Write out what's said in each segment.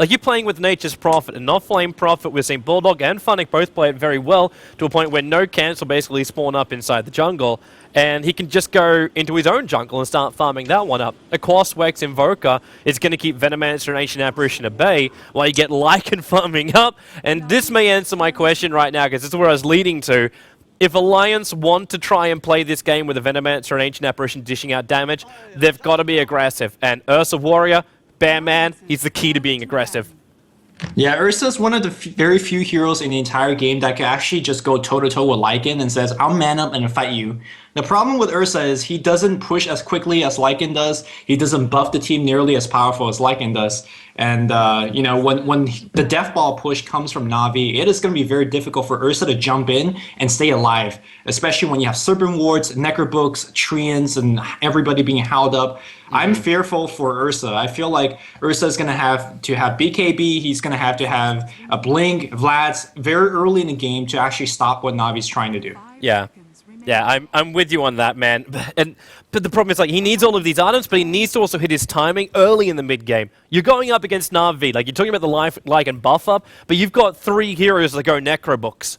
Like, you're playing with Nature's Prophet and not Flame Prophet. We're seeing Bulldog and Funnick both play it very well to a point where no cancel basically spawn up inside the jungle, and he can just go into his own jungle and start farming that one up. Of course, Wex Invoker is going to keep Venomancer and Ancient Apparition at bay while you get Lycan farming up, and this may answer my question right now, because this is where I was leading to. If Alliance want to try and play this game with a Venomancer and Ancient Apparition dishing out damage, they've got to be aggressive, and Ursa Warrior, Bear Man, he's the key to being aggressive. Yeah, Ursa's one of the very few heroes in the entire game that can actually just go toe-to-toe with Lycan and says, I'll man up and fight you. The problem with Ursa is he doesn't push as quickly as Lycan does. He doesn't buff the team nearly as powerful as Lycan does. And, you know, when the Death Ball push comes from Na'Vi, it is going to be very difficult for Ursa to jump in and stay alive, especially when you have Serpent Wards, Necrobooks, Treants, and everybody being held up. I'm fearful for Ursa. I feel like Ursa is going to have BKB. He's going to have a Blink, Vlad's very early in the game to actually stop what Navi's trying to do. Yeah. Yeah, I'm with you on that, man. But the problem is, like, he needs all of these items, but he needs to also hit his timing early in the mid-game. You're going up against Na'Vi. Like, you're talking about the Lycan buff up, but you've got 3 heroes that go Necrobooks.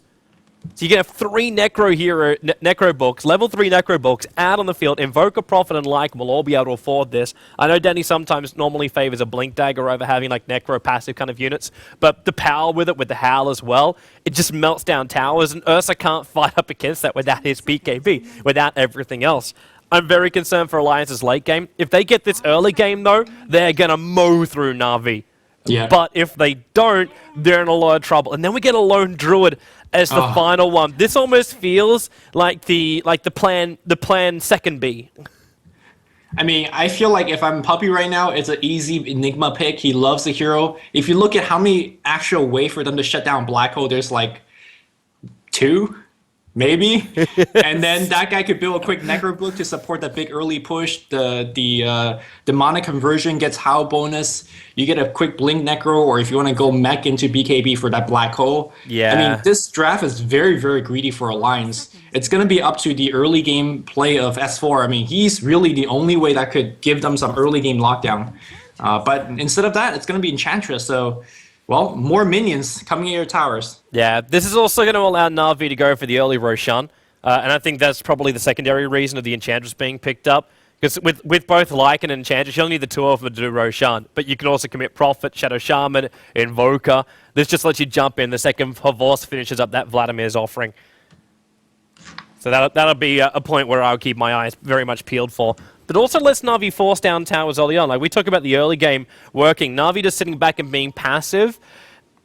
So you can have 3 Necrobooks, level 3 Necrobooks out on the field. Invoker, Prophet, and Lycan will all be able to afford this. I know Danny sometimes normally favors a Blink Dagger over having like Necro passive kind of units, but the power with it, with the Howl as well, it just melts down towers, and Ursa can't fight up against that without his BKB, without everything else. I'm very concerned for Alliance's late game. If they get this early game, though, they're going to mow through Na'Vi. Yeah. But if they don't, they're in a lot of trouble. And then we get a Lone Druid as the final one. This almost feels like the plan second B. I mean, I feel like if I'm Puppy right now, it's an easy Enigma pick. He loves the hero. If you look at how many actual ways for them to shut down Black Hole, there's like 2, maybe. And then that guy could build a quick Necrobook to support that big early push. The Demonic Conversion gets Howl bonus. You get a quick Blink Necro, or if you want to go mech into BKB for that Black Hole. Yeah. I mean, this draft is very, very greedy for Alliance. It's going to be up to the early game play of S4. I mean, he's really the only way that could give them some early game lockdown. But instead of that, it's going to be Enchantress. So, well, more minions coming in your towers. Yeah, this is also going to allow Na'Vi to go for the early Roshan. And I think that's probably the secondary reason of the Enchantress being picked up. Because with both Lycan and Enchantress, you only need the 2 of them to do Roshan. But you can also commit Prophet, Shadow Shaman, Invoker. This just lets you jump in the second Havos finishes up that Vladimir's offering. So that'll be a point where I'll keep my eyes very much peeled for. But also lets Na'Vi force down towers early on. Like, we talk about the early game working. Na'Vi just sitting back and being passive.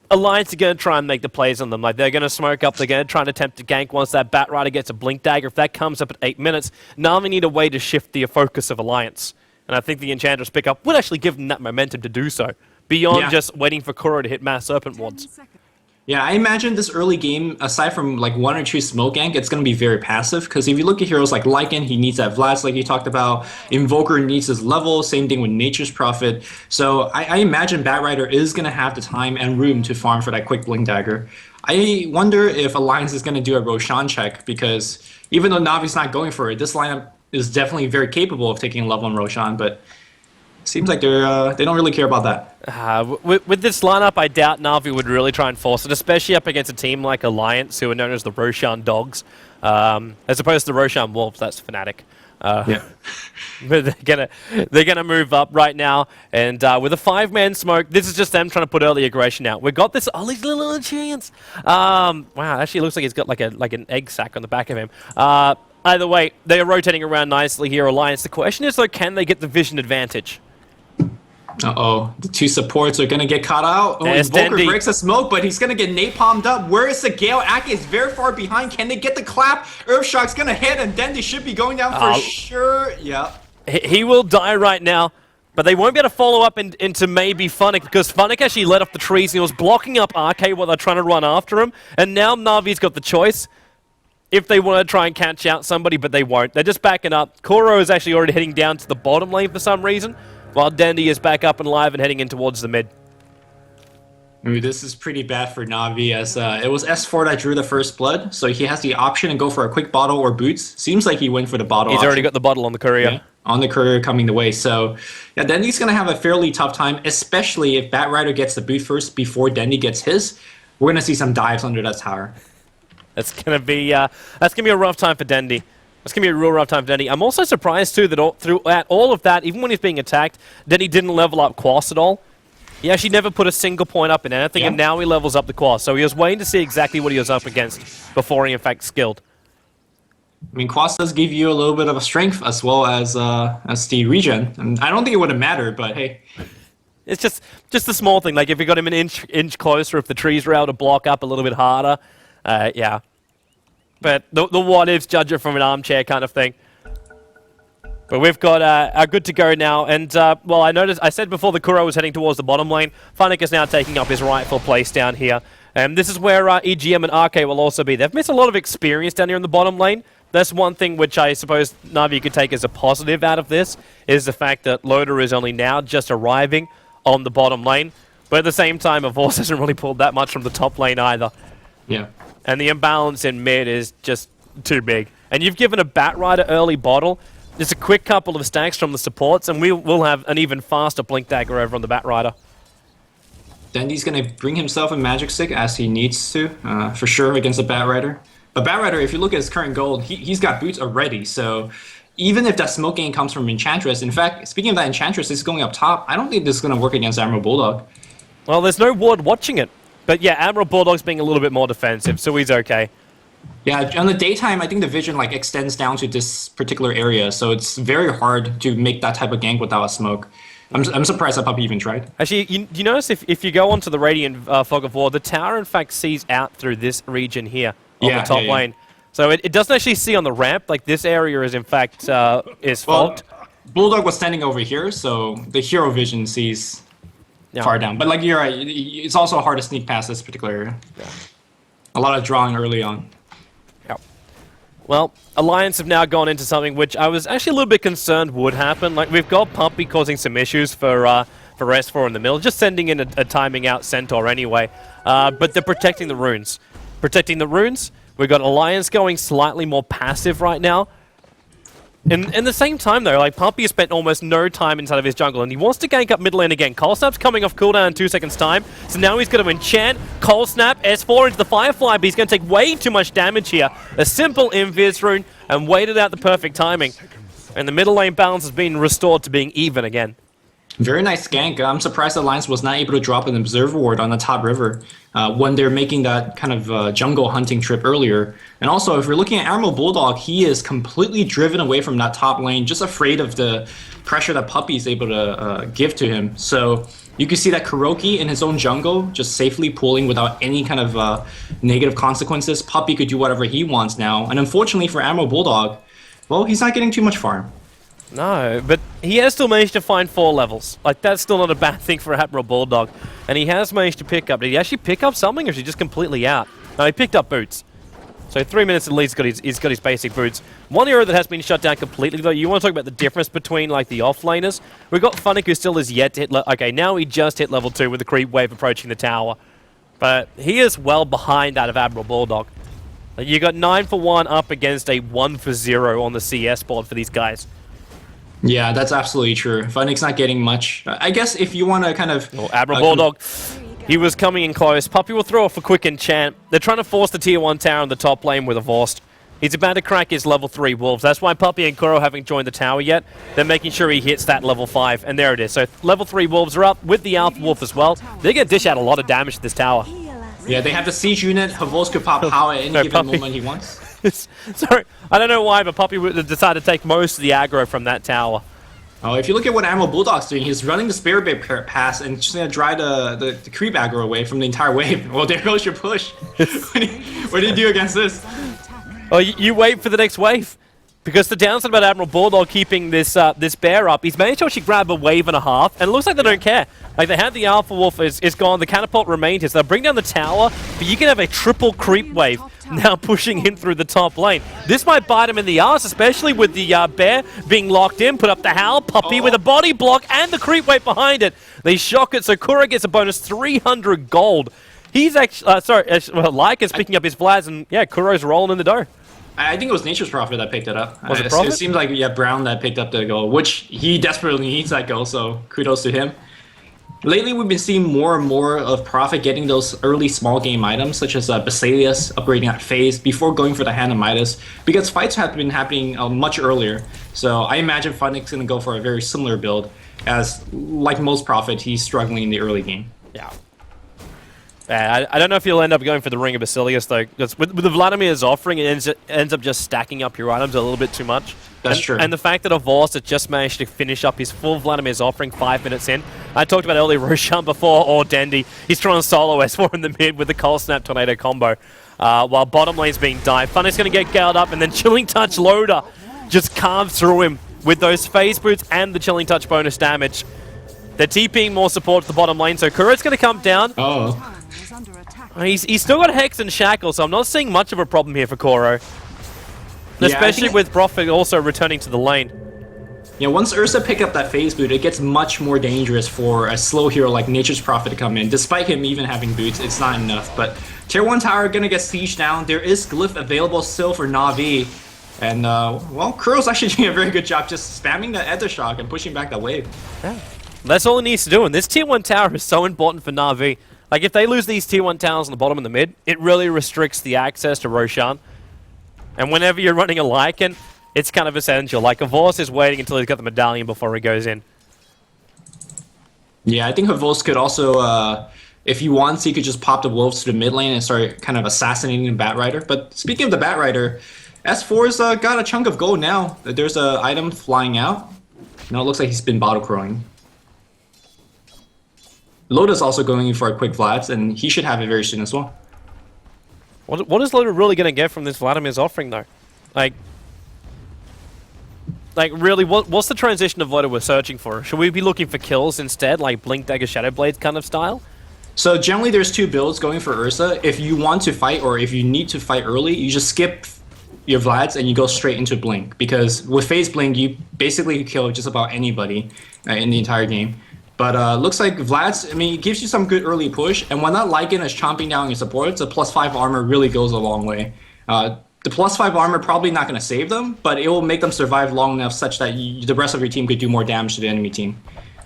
Alliance are going to try and make the plays on them. Like, they're going to smoke up. They're going to try and attempt to gank once that Bat Rider gets a Blink Dagger. If that comes up at 8 minutes, Na'Vi need a way to shift the focus of Alliance. And I think the Enchantress pickup would actually give them that momentum to do so, beyond just waiting for Kuro to hit Mass Serpent Wards. Yeah, I imagine this early game, aside from like 1 or 2 smoke gank, it's going to be very passive. Because if you look at heroes like Lycan, he needs that Vlad, like you talked about. Invoker needs his level. Same thing with Nature's Prophet. So I imagine Bat Rider is going to have the time and room to farm for that quick Blink Dagger. I wonder if Alliance is going to do a Roshan check, because even though Navi's not going for it, this lineup is definitely very capable of taking a level on Roshan, but seems like they don't really care about that. With this lineup, I doubt Na'Vi would really try and force it, especially up against a team like Alliance, who are known as the Roshan Dogs, as opposed to the Roshan Wolves. That's Fnatic. But they're gonna move up right now, and with a 5-man smoke, this is just them trying to put early aggression out. We've got this these little chance. Wow, actually looks like he's got like an egg sack on the back of him. Either way, they are rotating around nicely here, Alliance. The question is, though, can they get the vision advantage? Uh-oh, the 2 supports are going to get caught out. Oh, Invoker breaks the smoke, but he's going to get napalmed up. Where is the Gale? Aki is very far behind. Can they get the clap? Earthshock's going to hit, and then they should be going down for sure. Yeah. He will die right now, but they won't be able to follow up into maybe Funnick, because Funnick actually let off the trees, and he was blocking up RK while they're trying to run after him, and now Na'Vi's got the choice if they want to try and catch out somebody, but they won't. They're just backing up. Kuro is actually already heading down to the bottom lane for some reason, while Dandy is back up and live and heading in towards the mid. I mean, this is pretty bad for Navi as it was S4 that drew the first blood, so he has the option to go for a quick bottle or boots. Seems like he went for the bottle. He's option. already got the bottle on the courier. Yeah, on the courier coming the way. So yeah, Dendy's gonna have a fairly tough time, especially if Bat Rider gets the boot first before Dendy gets his. We're gonna see some dives under that tower. That's gonna be a rough time for Dendy. That's gonna be a real rough time for Dendy. I'm also surprised too that throughout all of that, even when he's being attacked, Dendy didn't level up Quas at all. He actually never put a single point up in anything, and now he levels up the Quas. So he was waiting to see exactly what he was up against before he in fact skilled. I mean, Quas does give you a little bit of a strength as well as the regen, and I don't think it would have mattered, but hey. It's just a small thing. Like if you got him an inch closer, if the trees were able to block up a little bit harder, yeah. But the what ifs, judge it from an armchair kind of thing. But we've got our good to go now, and well, I said before the Kuro was heading towards the bottom lane. Funnick is now taking up his rightful place down here. This is where EGM and RK will also be. They've missed a lot of experience down here in the bottom lane. That's one thing which I suppose Navi could take as a positive out of this, is the fact that Loader is only now just arriving on the bottom lane. But at the same time, Avors hasn't really pulled that much from the top lane either. Yeah. And the imbalance in mid is just too big. And you've given a Bat Rider early bottle. Just a quick couple of stacks from the supports, and we'll have an even faster Blink Dagger over on the Bat Rider. Dendy's going to bring himself a Magic Stick as he needs to, for sure, against the Bat Rider. But Bat Rider, if you look at his current gold, he's got boots already, so even if that smoke gain comes from Enchantress, in fact, speaking of that Enchantress, is going up top, I don't think this is going to work against Admiral Bulldog. Well, there's no ward watching it. But yeah, Admiral Bulldog's being a little bit more defensive, so he's okay. Yeah, on the daytime, I think the vision like extends down to this particular area, so it's very hard to make that type of gank without a smoke. I'm surprised that Puppy even tried. Actually, you notice if you go onto the Radiant Fog of War, the tower in fact sees out through this region here on the top lane. So it doesn't actually see on the ramp. Like this area is in fact fogged. Bulldog was standing over here, so the hero vision sees far down. But like you're right, it's also hard to sneak past this particular area. Yeah. A lot of drawing early on. Yep. Well, Alliance have now gone into something which I was actually a little bit concerned would happen. Like we've got Pumpy causing some issues for S4 in the middle, just sending in a timing out Centaur anyway. But they're protecting the runes. Protecting the runes. We've got Alliance going slightly more passive right now. In the same time, though, like Pumpy has spent almost no time inside of his jungle, and he wants to gank up mid lane again. Cold Snap's coming off cooldown in 2 seconds' time, so now he's going to enchant Cold Snap, S4 into the Firefly, but he's going to take way too much damage here. A simple Invis rune, and waited out the perfect timing. And the middle lane balance has been restored to being even again. Very nice gank. I'm surprised Alliance was not able to drop an Observer Ward on the top river when they're making that kind of jungle hunting trip earlier. And also, if you're looking at Admiral Bulldog, he is completely driven away from that top lane, just afraid of the pressure that Puppy is able to give to him. So you can see that Kuroki in his own jungle, just safely pulling without any kind of negative consequences. Puppy could do whatever he wants now. And unfortunately for Admiral Bulldog, well, he's not getting too much farm. No, but he has still managed to find 4 levels. Like, that's still not a bad thing for Admiral Bulldog. And he has managed to pick up... Did he actually pick up something, or is he just completely out? No, he picked up boots. So 3 minutes at least he's got his basic boots. One hero that has been shut down completely, though, you want to talk about the difference between, like, the offlaners? We've got Funnick, who still is yet to hit... Okay, now he just hit level 2 with the creep wave approaching the tower. But he is well behind that of Admiral Bulldog. Like, you got 9 for 1 up against a 1 for 0 on the CS board for these guys. Yeah, that's absolutely true. Funnick's not getting much. I guess if you want to kind of... Well, Admiral Bulldog, he was coming in close. Puppy will throw off a quick enchant. They're trying to force the tier 1 tower in the top lane with a Vorst. He's about to crack his level 3 wolves. That's why Puppy and Kuro haven't joined the tower yet. They're making sure he hits that level 5, and there it is. So level 3 wolves are up with the Alpha Wolf as well. They're going to dish out a lot of damage to this tower. Yeah, they have the siege unit. Havos could pop power at any given moment he wants. Sorry, I don't know why, but Puppy decided to take most of the aggro from that tower. Oh, if you look at what Admiral Bulldog's doing, he's running the Spirit Bay pass and just going to drive the creep aggro away from the entire wave. Well, there goes your push. What do you do against this? Oh, you wait for the next wave. Because the downside about Admiral Bulldog keeping this this bear up, he's managed to actually grab a wave and a half, and it looks like they don't care. Like, they had the Alpha Wolf is gone, the catapult remained here, so they'll bring down the tower, but you can have a triple creep wave now pushing in through the top lane. This might bite him in the ass, especially with the bear being locked in, put up the Howl, Puppey with a body block, and the creep wave behind it. They shock it, so Kuro gets a bonus 300 gold. He's actually, well, Lycan's picking up his Vlads, and yeah, Kuro's rolling in the dough. I think it was Nature's Prophet that picked it up. Was it Prophet? It seems like, yeah, Brown that picked up the goal, which he desperately needs that goal, so kudos to him. Lately, we've been seeing more and more of Prophet getting those early small game items, such as Basilius upgrading at phase before going for the Hand of Midas, because fights have been happening much earlier. So I imagine Funnick's going to go for a very similar build, as like most Prophet, he's struggling in the early game. Yeah. I don't know if he'll end up going for the Ring of Basilius, though, because with the Vladimir's offering, it ends up just stacking up your items a little bit too much. That's true. And the fact that Avos has just managed to finish up his full Vladimir's offering 5 minutes in. I talked about earlier Roshan before, or Dendy. He's trying to solo S4 in the mid with the Cold Snap Tornado combo. While bottom lane's being dived. Funny's going to get galled up, and then Chilling Touch Loader just carves through him with those phase boots and the Chilling Touch bonus damage. They're TPing more support to the bottom lane, so Kuro's going to come down. Oh. He's still got Hex and Shackle, so I'm not seeing much of a problem here for Kuro. Yeah, especially with Prophet also returning to the lane. Yeah, once Ursa pick up that phase boot, it gets much more dangerous for a slow hero like Nature's Prophet to come in. Despite him even having boots, it's not enough. But Tier 1 tower gonna get sieged down. There is Glyph available still for Na'Vi. And, well, Kuro's actually doing a very good job just spamming the Ether Shock and pushing back that wave. Yeah. That's all he needs to do, and this Tier 1 tower is so important for Na'Vi. Like, if they lose these Tier 1 towers on the bottom and the mid, it really restricts the access to Roshan. And whenever you're running a Lycan, it's kind of essential. Like, Avos is waiting until he's got the medallion before he goes in. Yeah, I think Avos could also, if he wants, he could just pop the wolves to the mid lane and start kind of assassinating the Batrider. But speaking of the Batrider, S4's got a chunk of gold now. There's an item flying out. No, it looks like he's been bottle crowing. Loda's also going in for a quick Vlads, and he should have it very soon as well. What is Loda really going to get from this Vladimir's offering, though? Like really, what's the transition of Loda we're searching for? Should we be looking for kills instead, like Blink Dagger Shadow Blades kind of style? So generally there's two builds going for Ursa. If you want to fight or if you need to fight early, you just skip your Vlads and you go straight into Blink. Because with Phase Blink, you basically kill just about anybody in the entire game. But looks like Vlad's, I mean, it gives you some good early push, and when that Lycan is chomping down your supports, the +5 armor really goes a long way. The +5 armor probably not going to save them, but it will make them survive long enough such that the rest of your team could do more damage to the enemy team.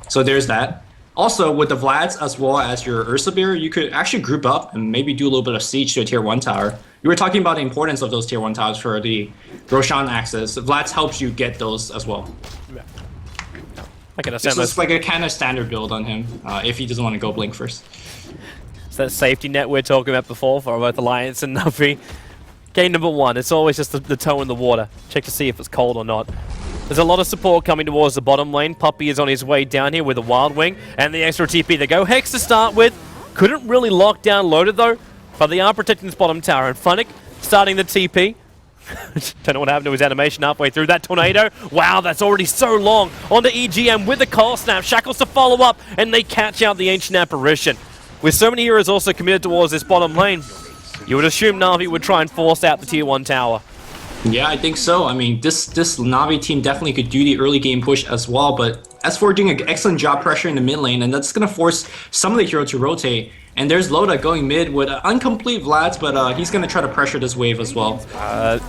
So there's that. Also, with the Vlads as well as your Ursa Bear, you could actually group up and maybe do a little bit of siege to a Tier 1 tower. You were talking about the importance of those Tier 1 towers for the Roshan access. Vlad's helps you get those as well. Yeah. I can understand this is like a kind of standard build on him if he doesn't want to go Blink first. It's that safety net we're talking about before for both Alliance and Na'Vi. Game number 1, it's always just the toe in the water. Check to see if it's cold or not. There's a lot of support coming towards the bottom lane. Puppey is on his way down here with a Wild Wing and the extra TP. They go Hex to start with. Couldn't really lock down Loaded though, but they are protecting this bottom tower. And Funnick starting the TP. Don't know what happened to his animation halfway through that tornado. Wow, that's already so long. Onto EGM with the Cold Snap. Shackles to follow up, and they catch out the Ancient Apparition. With so many heroes also committed towards this bottom lane, you would assume Na'Vi would try and force out the Tier 1 tower. Yeah, I think so. I mean, this Na'Vi team definitely could do the early game push as well, but S4 doing an excellent job pressure in the mid lane, and that's going to force some of the hero to rotate. And there's Loda going mid with incomplete Vlads, but he's going to try to pressure this wave as well.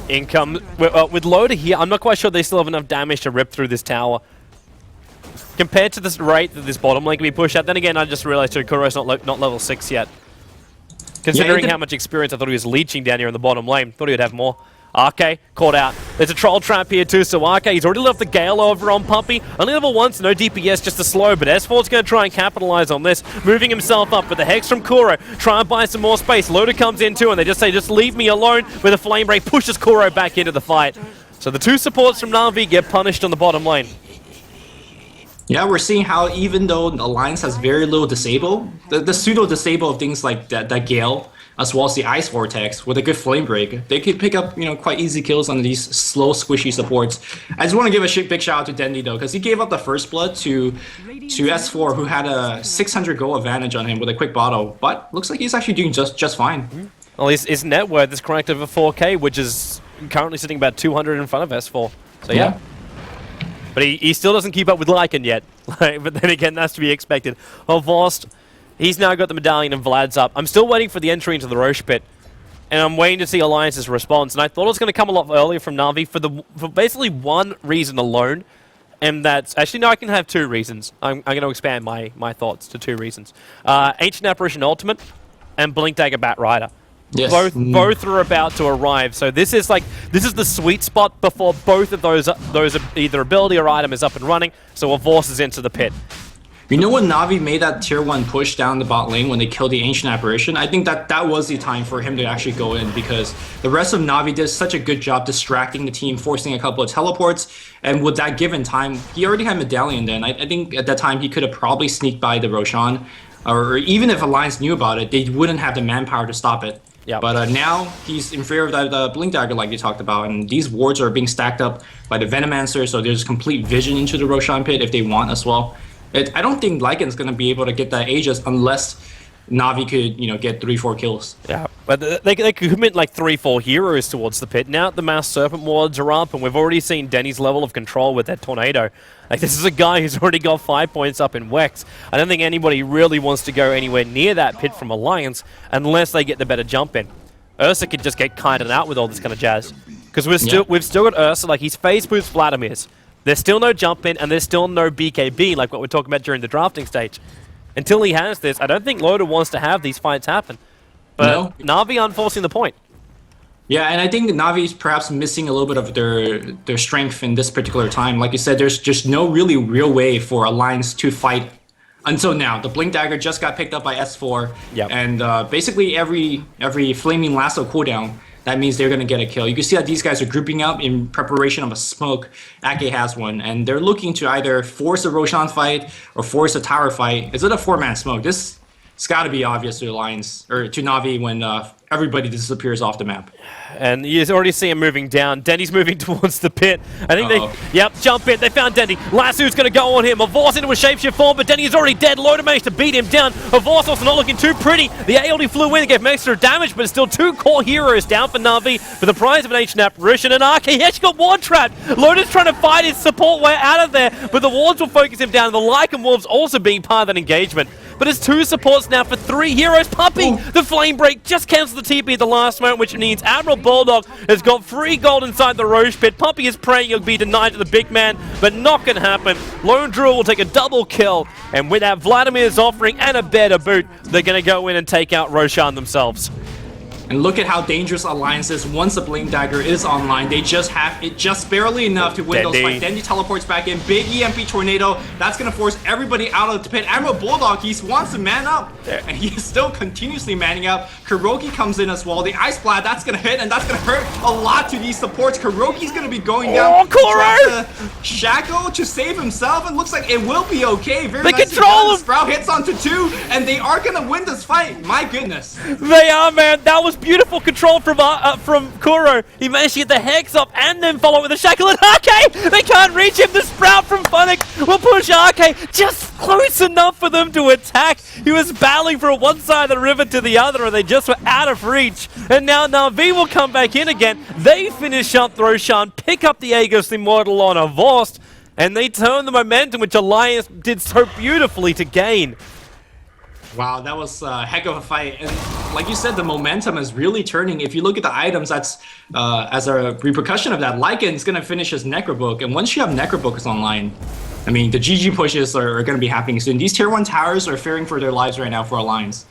With Loda here, I'm not quite sure they still have enough damage to rip through this tower. Compared to this rate that this bottom lane can be pushed out, then again, I just realized Kuro's not level 6 yet. Considering how much experience I thought he was leeching down here in the bottom lane, thought he would have more. RK caught out. There's a troll trap here too, so RK, he's already left the Gale over on Puppey. Only level 1, so no DPS, just a slow, but S4's going to try and capitalize on this, moving himself up with the Hex from Kuro, try and buy some more space. Loader comes in too, and they just say, just leave me alone, with a Flame Ray pushes Kuro back into the fight. So the two supports from Na'Vi get punished on the bottom lane. Yeah, we're seeing how even though the Alliance has very little disable, the pseudo-disable of things like that Gale as well as the Ice Vortex with a good Flame Break, they could pick up, quite easy kills on these slow, squishy supports. I just want to give a big shout out to Dendi though, because he gave up the first blood to S4, who had a 600 gold advantage on him with a quick bottle, but looks like he's actually doing just fine. Well, his net worth is correct over 4K, which is currently sitting about 200 in front of S4. So yeah. But he still doesn't keep up with Lycan yet. But then again, that's to be expected. Vost, he's now got the medallion and Vlad's up. I'm still waiting for the entry into the Roche pit. And I'm waiting to see Alliance's response. And I thought it was going to come a lot earlier from Na'Vi for basically one reason alone. And that's... Actually, no, I can have two reasons. I'm going to expand my thoughts to two reasons. Ancient Apparition Ultimate and Blink Dagger Bat Rider. Yes. Both are about to arrive, so this is the sweet spot before both of those either ability or item is up and running. So a Vorce is into the pit. You know when Na'Vi made that tier 1 push down the bot lane when they killed the Ancient Apparition? I think that was the time for him to actually go in, because the rest of Na'Vi did such a good job distracting the team, forcing a couple of teleports, and with that given time, he already had Medallion then. I think at that time he could have probably sneaked by the Roshan, or even if Alliance knew about it, they wouldn't have the manpower to stop it. Yeah. But now he's in favor of that Blink Dagger like you talked about, and these wards are being stacked up by the Venomancer, so there's complete vision into the Roshan pit if they want as well. I don't think Lycan's going to be able to get that Aegis unless Na'Vi could, get 3-4 kills. Yeah, but they could commit like 3-4 heroes towards the pit. Now the Mass Serpent wards are up, and we've already seen Denny's level of control with that Tornado. Like, this is a guy who's already got 5 points up in Wex. I don't think anybody really wants to go anywhere near that pit from Alliance unless they get the better jump in. Ursa could just get kited out with all this kind of jazz. Because we've still got Ursa, like, he's phase boost Vladimir's. There's still no jump in, and there's still no BKB, like what we're talking about during the drafting stage. Until he has this, I don't think Loda wants to have these fights happen. But no. Na'Vi aren't forcing the point. Yeah, and I think Na'Vi's perhaps missing a little bit of their strength in this particular time. Like you said, there's just no really real way for Alliance to fight until now. The Blink Dagger just got picked up by S4, and basically every Flaming Lasso cooldown, that means they're going to get a kill. You can see that these guys are grouping up in preparation of a smoke. Ake has one, and they're looking to either force a Roshan fight or force a tower fight. Is it a 4-man smoke? It's got to be obvious to Alliance, or to Na'Vi, when everybody disappears off the map. And you already see him moving down. Denny's moving towards the pit. I think jump in. They found Denny. Lasso's going to go on him. Avorce into a shapeshift form, but Denny is already dead. Loda managed to beat him down. Avorce also not looking too pretty. The ALD flew in, gave him extra damage, but it's still 2 core heroes down for Na'Vi for the prize of an Ancient Apparition. And Arke, he actually got ward trapped. Loda's trying to fight his support way out of there, but the wards will focus him down. The Lycan Wolves also being part of that engagement. But it's 2 supports now for 3 heroes. Puppey, the Flame Break, just cancels the TP at the last moment, which means Admiral Bulldog has got free gold inside the Roche pit. Puppey is praying he'll be denied to the big man, but not going to happen. Lone Druid will take a double kill, and with that Vladimir's offering and a bear to boot, they're going to go in and take out Roshan themselves. And look at how dangerous Alliance is once the Blink Dagger is online. They just have it just barely enough to win those fights. Dendi teleports back in. Big EMP Tornado. That's going to force everybody out of the pit. Admiral Bulldog, he wants to man up. And he is still continuously manning up. Kuroki comes in as well. The Ice Blast, that's going to hit, and that's going to hurt a lot to these supports. Kuroki's going to be going down. Oh, Kuro! Shackle to save himself. It looks like it will be okay. Very they nice. Control him! Sprout hits onto 2, and they are going to win this fight. My goodness. They are, man. That was beautiful control from Kuro. He managed to get the Hex up and then follow with a Shackle and Arke. They can't reach him. The Sprout from Funnick will push Arke just close enough for them to attack. He was battling from one side of the river to the other, and they just were out of reach. And now Na'Vi will come back in again. They finish up Roshan, pick up the Aegis Immortal on Avorst, and they turn the momentum, which Alliance did so beautifully to gain. Wow, that was a heck of a fight. And like you said, the momentum is really turning. If you look at the items, that's as a repercussion of that, Lycan's going to finish his Necrobook. And once you have Necrobooks online, I mean, the GG pushes are going to be happening soon. These tier 1 towers are fearing for their lives right now for Alliance.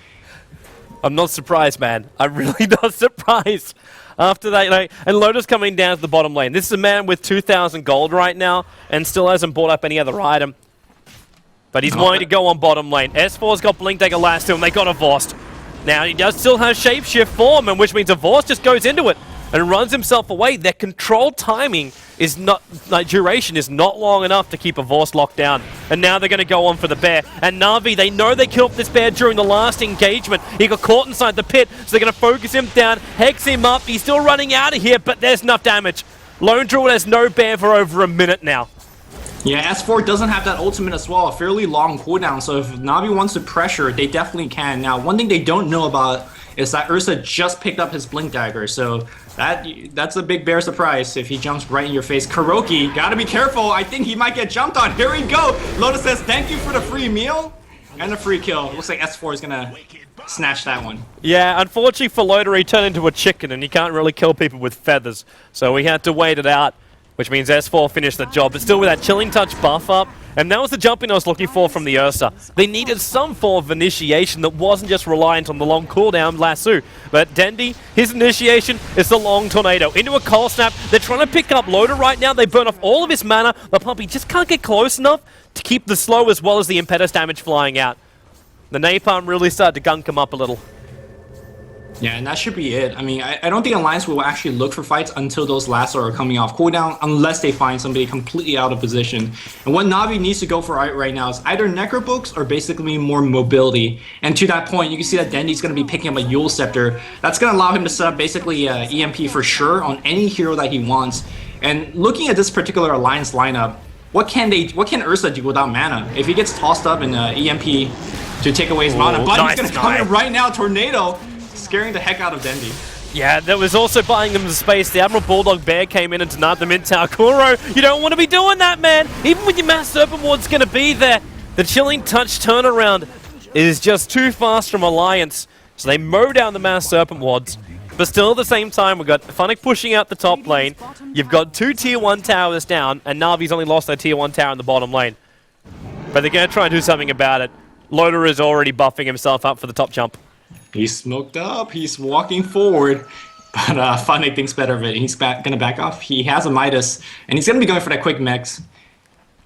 I'm not surprised, man. I'm really not surprised. After that, and Loda's coming down to the bottom lane. This is a man with 2,000 gold right now and still hasn't bought up any other item. But he's wanting to go on bottom lane. S4's got Blink Dagger last to him. They got Avorst. Now he does still have Shapeshift form, and which means Avorst just goes into it. and runs himself away. Their control timing is not, like, duration is not long enough to keep a Vorst locked down. And now they're going to go on for the bear. And Na'Vi, they know they killed this bear during the last engagement. He got caught inside the pit, so they're going to focus him down, hex him up. He's still running out of here, but there's enough damage. Lone Druid has no bear for over a minute now. Yeah, S4 doesn't have that ultimate as well, a fairly long cooldown, so if Na'Vi wants to pressure, they definitely can. Now, one thing they don't know about is that Ursa just picked up his Blink Dagger, so that's a big bear surprise if he jumps right in your face. Kuroki, gotta be careful, I think he might get jumped on. Here we go! Lotus says, thank you for the free meal and the free kill. Looks like S4 is gonna snatch that one. Yeah, unfortunately for Loader, he turned into a chicken, and he can't really kill people with feathers, so we had to wait it out. Which means S4 finished the job, but still with that Chilling Touch buff up. And that was the jumping I was looking for from the Ursa. They needed some form of initiation that wasn't just reliant on the long cooldown lasso. But Dendi, his initiation is the long tornado. Into a cold snap. They're trying to pick up Loader right now. They burn off all of his mana, but Pumpy just can't get close enough to keep the slow as well as the impetus damage flying out. The Napalm really started to gunk him up a little. Yeah, and that should be it. I mean, I don't think Alliance will actually look for fights until those lasso are coming off cooldown, unless they find somebody completely out of position. And what Na'Vi needs to go for right now is either Necrobooks or basically more mobility. And to that point, you can see that Dendi's going to be picking up a Yule Scepter. That's going to allow him to set up basically EMP for sure on any hero that he wants. And looking at this particular Alliance lineup, what can Ursa do without mana? If he gets tossed up in EMP to take away his mana, but he's going to come in right now, Tornado, scaring the heck out of Dendi. Yeah, that was also buying them the space. The Admiral Bulldog Bear came in and denied the mid-tower. Kuro, you don't want to be doing that, man! Even when your Mass Serpent Ward's going to be there, the Chilling Touch turnaround is just too fast from Alliance. So they mow down the Mass Serpent Wards. But still at the same time, we've got Funnick pushing out the top lane. You've got 2 Tier 1 towers down, and Na'Vi's only lost their Tier 1 tower in the bottom lane. But they're going to try and do something about it. Loader is already buffing himself up for the top jump. He's smoked up, he's walking forward, but Funnick thinks better of it. He's gonna back off. He has a Midas, and he's gonna be going for that quick mix.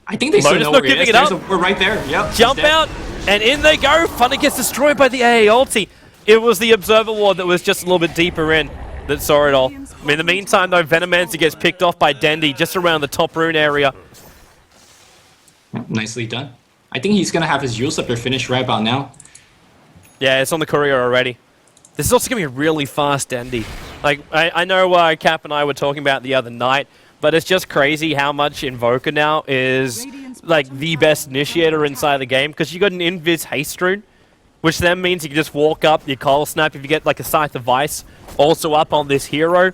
I think they still know where he is. We're right there, yep. Jump out, and in they go. Funnick gets destroyed by the AA ulti. It was the Observer Ward that was just a little bit deeper in that saw it all. I mean, in the meantime, though, Venomancer gets picked off by Dendi just around the top rune area. Nicely done. I think he's gonna have his Yule Scepter finished right about now. Yeah, it's on the courier already. This is also going to be a really fast Dendi. Like, I know Cap and I were talking about the other night, but it's just crazy how much Invoker now is, like, the best initiator inside the game, because you got an Invis Haste Rune, which then means you can just walk up, your Coil Snap, if you get, like, a Scythe of Ice, also up on this hero.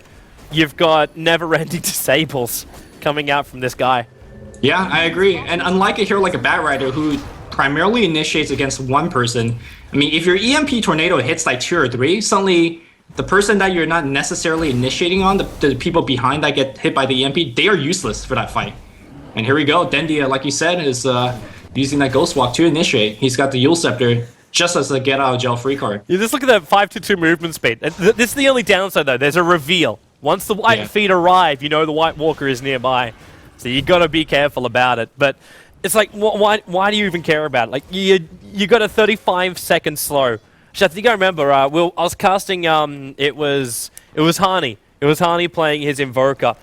You've got never-ending disables coming out from this guy. Yeah, I agree. And unlike a hero like a Bat Rider, who primarily initiates against one person, I mean, if your EMP Tornado hits like 2 or 3, suddenly the person that you're not necessarily initiating on, the people behind that get hit by the EMP, they are useless for that fight. And here we go. Dendi, like you said, is using that Ghost Walk to initiate. He's got the Yule Scepter just as a get out of jail free card. You just look at that 5-2 movement speed. This is the only downside, though. There's a reveal. Once the White Feet arrive, you know the White Walker is nearby. So you got to be careful about it. But it's like, why do you even care about it? Like, you got a 35-second slow. Which I think I remember, I was casting, it was Hani. It was Hani playing his Invoker.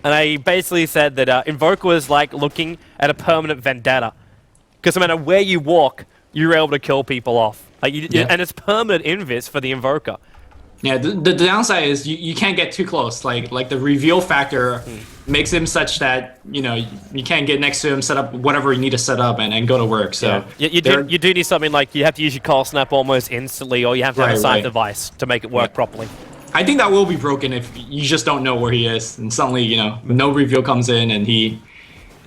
And I basically said that Invoker was like looking at a permanent vendetta. Because no matter where you walk, you're able to kill people off. Like and it's permanent invis for the Invoker. Yeah, the downside is you can't get too close. Like the reveal factor makes him such that, you know, you can't get next to him, set up whatever you need to set up and go to work. So you do need something like you have to use your Coil Snap almost instantly, or you have to have a Scythe device to make it work properly. I think that will be broken if you just don't know where he is, and suddenly, you know, no reveal comes in and he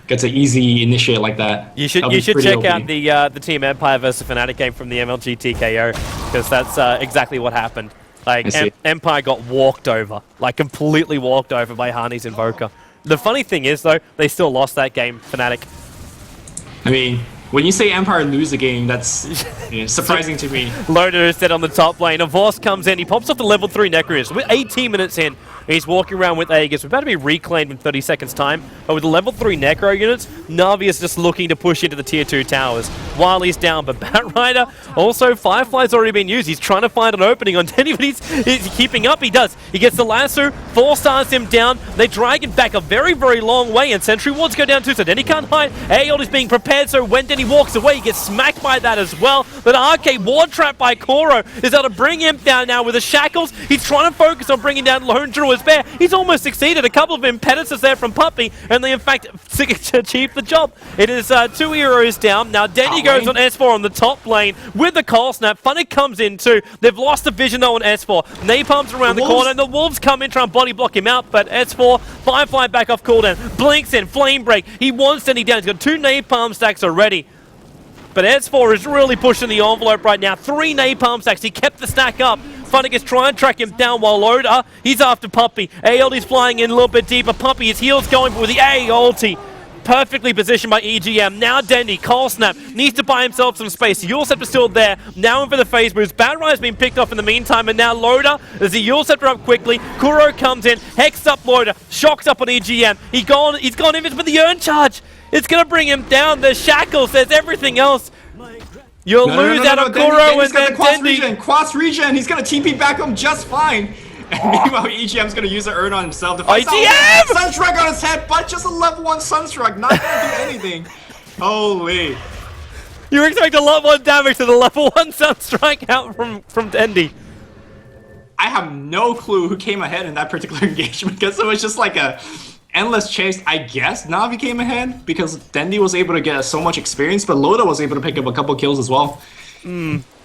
gets an easy initiate like that. You should check out the Team Empire versus Fnatic game from the MLG TKO, because that's exactly what happened. Like, Empire got walked over, like completely walked over by Hani's Invoker. The funny thing is, though, they still lost that game, Fnatic. I mean, when you say Empire lose a game, that's surprising to me. Loader is dead on the top lane. A Voss comes in, he pops off the level 3 Necrus. We're 18 minutes in. He's walking around with Aegis. We're about to be reclaimed in 30 seconds time, but with the level 3 Necro units, Na'Vi is just looking to push into the tier 2 towers while he's down. But Batrider, also Firefly's already been used. He's trying to find an opening on Denny, but he's keeping up. He does. He gets the lasso, 4-stars him down. They drag him back a very, very long way, and Sentry wards go down too, so Denny can't hide. Aeol is being prepared, so when Denny walks away, he gets smacked by that as well. But RK ward trap by Koro is able to bring him down now with the shackles. He's trying to focus on bringing down Lone Druid's Bear. He's almost succeeded. A couple of impedances there from Puppey, and they in fact achieved the job. It is 2 heroes down. Now Denny goes on S4 on the top lane with the call snap. Funnick comes in too. They've lost the vision though on S4. Napalm's around the corner, and the Wolves come in trying to body block him out, but S4, Firefly back off cooldown. Blinks in, Flame Break. He wants Denny down. He's got 2 Napalm stacks already. But S4 is really pushing the envelope right now. 3 Napalm stacks. He kept the stack up. Funnick is trying to track him down while Loda, he's after Puppey. Aeol's flying in a little bit deeper. Puppey, his heel's going, but with the Aeolti. Perfectly positioned by EGM. Now Dendy, Cold Snap, needs to buy himself some space. Yule Scepter still there. Now in for the phase moves. Batrider's been picked off in the meantime, and now Loda, as the Yule Scepter up quickly. Kuro comes in, hexes up Loda, shocks up on EGM. He's gone in with the Urn Charge. It's going to bring him down. There's shackles, there's everything else. You'll lose out on Kuro and then Dendy. Quas regen, he's going to TP back him just fine. And meanwhile, EGM's going to use the Urn on himself to fight. EGM! Sunstrike on his head, but just a level 1 Sunstrike, not going to do anything. Holy. You expect a lot more damage to the level 1 Sunstrike out from Dendy. I have no clue who came ahead in that particular engagement, because it was just like a endless chase. I guess Na'Vi came ahead because Dendy was able to get so much experience, but Loda was able to pick up a couple kills as well.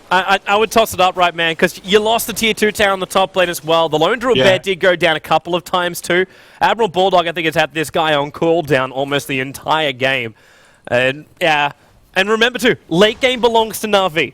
I would toss it up right, man, because you lost the tier 2 tower on the top lane as well. The Lone Druid Bear did go down a couple of times too. Admiral Bulldog, I think, has had this guy on cooldown almost the entire game. And yeah, and remember too, late game belongs to Na'Vi.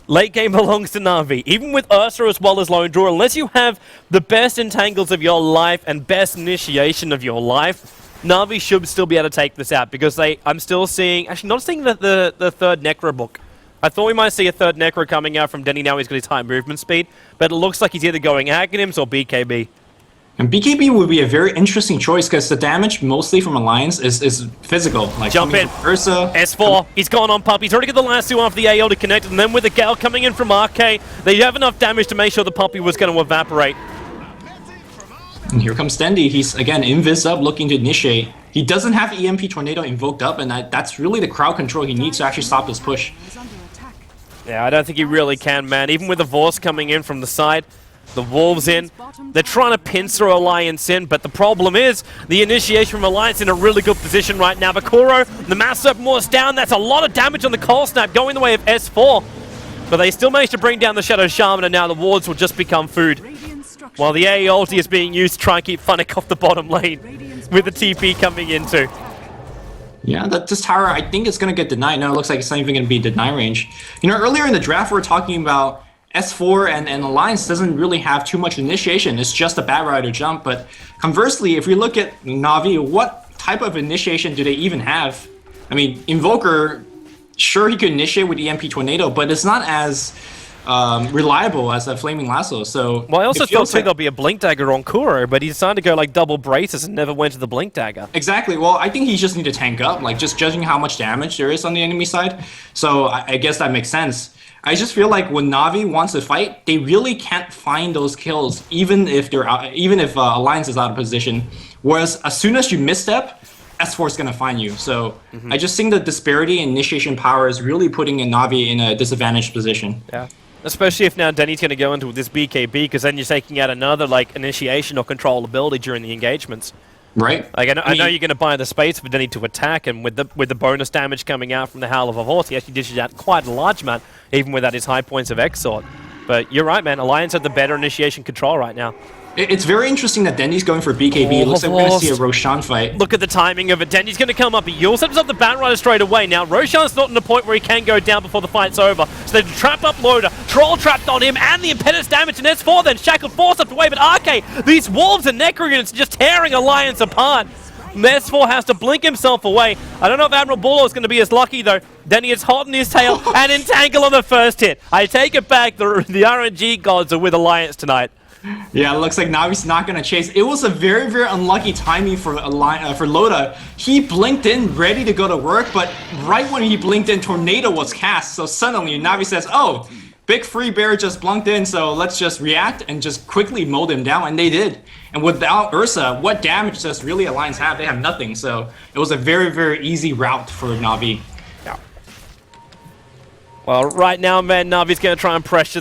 Late game belongs to Na'Vi. Even with Ursa as well as Lone Druid, unless you have the best entangles of your life and best initiation of your life, Na'Vi should still be able to take this out, because I'm still seeing, actually not seeing the third Necro book. I thought we might see a third Necro coming out from Denny now he's got his high movement speed, but it looks like he's either going Aghanims or BKB. And BKB would be a very interesting choice, because the damage mostly from Alliance is physical. Like jump in. Ursa. S4, he's gone on Puppey. He's already got the last 2 after the AL to connect, and then with the Gale coming in from RK, they have enough damage to make sure the Puppey was going to evaporate. And here comes Dendy. He's, again, invis up, looking to initiate. He doesn't have EMP Tornado invoked up, and that's really the crowd control he needs to actually stop this push. Yeah, I don't think he really can, man. Even with the Vorce coming in from the side, the Wolves in, they're trying to pincer Alliance in, but the problem is the initiation from Alliance in a really good position right now. But Kuro, the Mass Serpent Morse down, that's a lot of damage on the Cold Snap going the way of S4. But they still managed to bring down the Shadow Shaman, and now the wards will just become food. While the AE ulti is being used to try and keep Funnick off the bottom lane, with the TP coming in too. Yeah, this tower, I think it's going to get denied. No, it looks like it's not even going to be deny range. You know, earlier in the draft, we were talking about S4 and Alliance doesn't really have too much initiation. It's just a Batrider jump. But conversely, if we look at Na'Vi, what type of initiation do they even have? I mean, Invoker, sure, he could initiate with EMP Tornado, but it's not as reliable as a Flaming Lasso. So well, I also thought there'll be a Blink Dagger on Kuro, but he decided to go like double braces and never went to the Blink Dagger. Exactly. Well, I think he just need to tank up, like just judging how much damage there is on the enemy side. So I guess that makes sense. I just feel like when Na'Vi wants to fight, they really can't find those kills, even if they're out, even if Alliance is out of position. Whereas as soon as you misstep, S4 is going to find you. So I just think the disparity in initiation power is really putting Na'Vi in a disadvantaged position. Yeah. Especially if now Denny's going to go into this BKB, because then you're taking out another like initiation or controllability during the engagements. Right. Like I know you're going to buy the space for Denny to attack, and with the bonus damage coming out from the Howl of a Horse, he actually dishes out quite a large amount, even without his high points of Exort. But you're right, man. Alliance had the better initiation control right now. It's very interesting that Dendy's going for BKB. It looks like we're going to see a Roshan fight. Look at the timing of it. Dendy's going to come up. He also sets up the Batrider straight away. Now, Roshan's not in a point where he can go down before the fight's over. So they trap up Loda. Troll trapped on him, and the impedance damage. And S4 then shackled, forced up away. But RK, these Wolves and Necro units are just tearing Alliance apart. S4 has to blink himself away. I don't know if Admiral Buller is going to be as lucky, though. Then he is hot in his tail and entangle on the first hit. I take it back. The RNG gods are with Alliance tonight. Yeah, it looks like Navi's not going to chase. It was a very, very unlucky timing for Loda. He blinked in, ready to go to work, but right when he blinked in, Tornado was cast. So suddenly, Navi says, oh, big free bear just blinked in, so let's just react and just quickly mold him down, and they did. And without Ursa, what damage does really Alliance have? They have nothing, so it was a very, very easy route for Navi. Yeah. Well, right now, man, Navi's going to try and press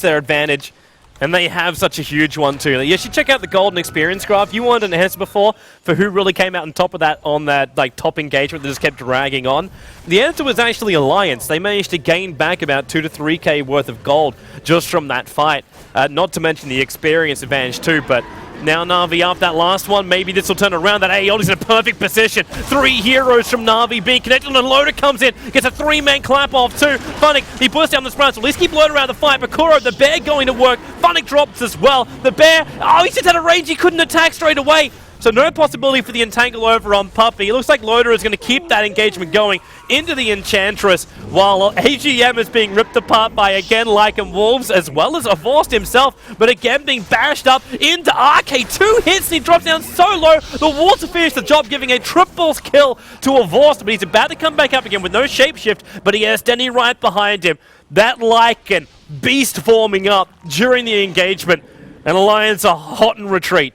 their advantage. And they have such a huge one too. You should check out the golden experience graph. You wanted an answer before for who really came out on top of that on that like top engagement that just kept dragging on. The answer was actually Alliance. They managed to gain back about 2 to 3k worth of gold just from that fight. Not to mention the experience advantage too, but now Na'Vi up that last one. Maybe this will turn around. That AEL is in a perfect position. 3 heroes from Na'Vi being connected, and Loda comes in. Gets a 3-man clap off too. Funnick, he puts down the sprint, so at least keep Loda out of the fight. But Kuro, the bear going to work. Funnick drops as well. The bear, oh, he just had a range. He couldn't attack straight away. So no possibility for the entangle over on Puppy. It looks like Loda is going to keep that engagement going into the Enchantress, while AGM is being ripped apart by, again, Lycan Wolves, as well as Avorst himself, but again being bashed up into RK. 2 hits, and he drops down so low. The Wolves have finished the job, giving a triple kill to Avorst, but he's about to come back up again with no shapeshift, but he has Denny right behind him. That Lycan beast forming up during the engagement, and Alliance are hot in retreat.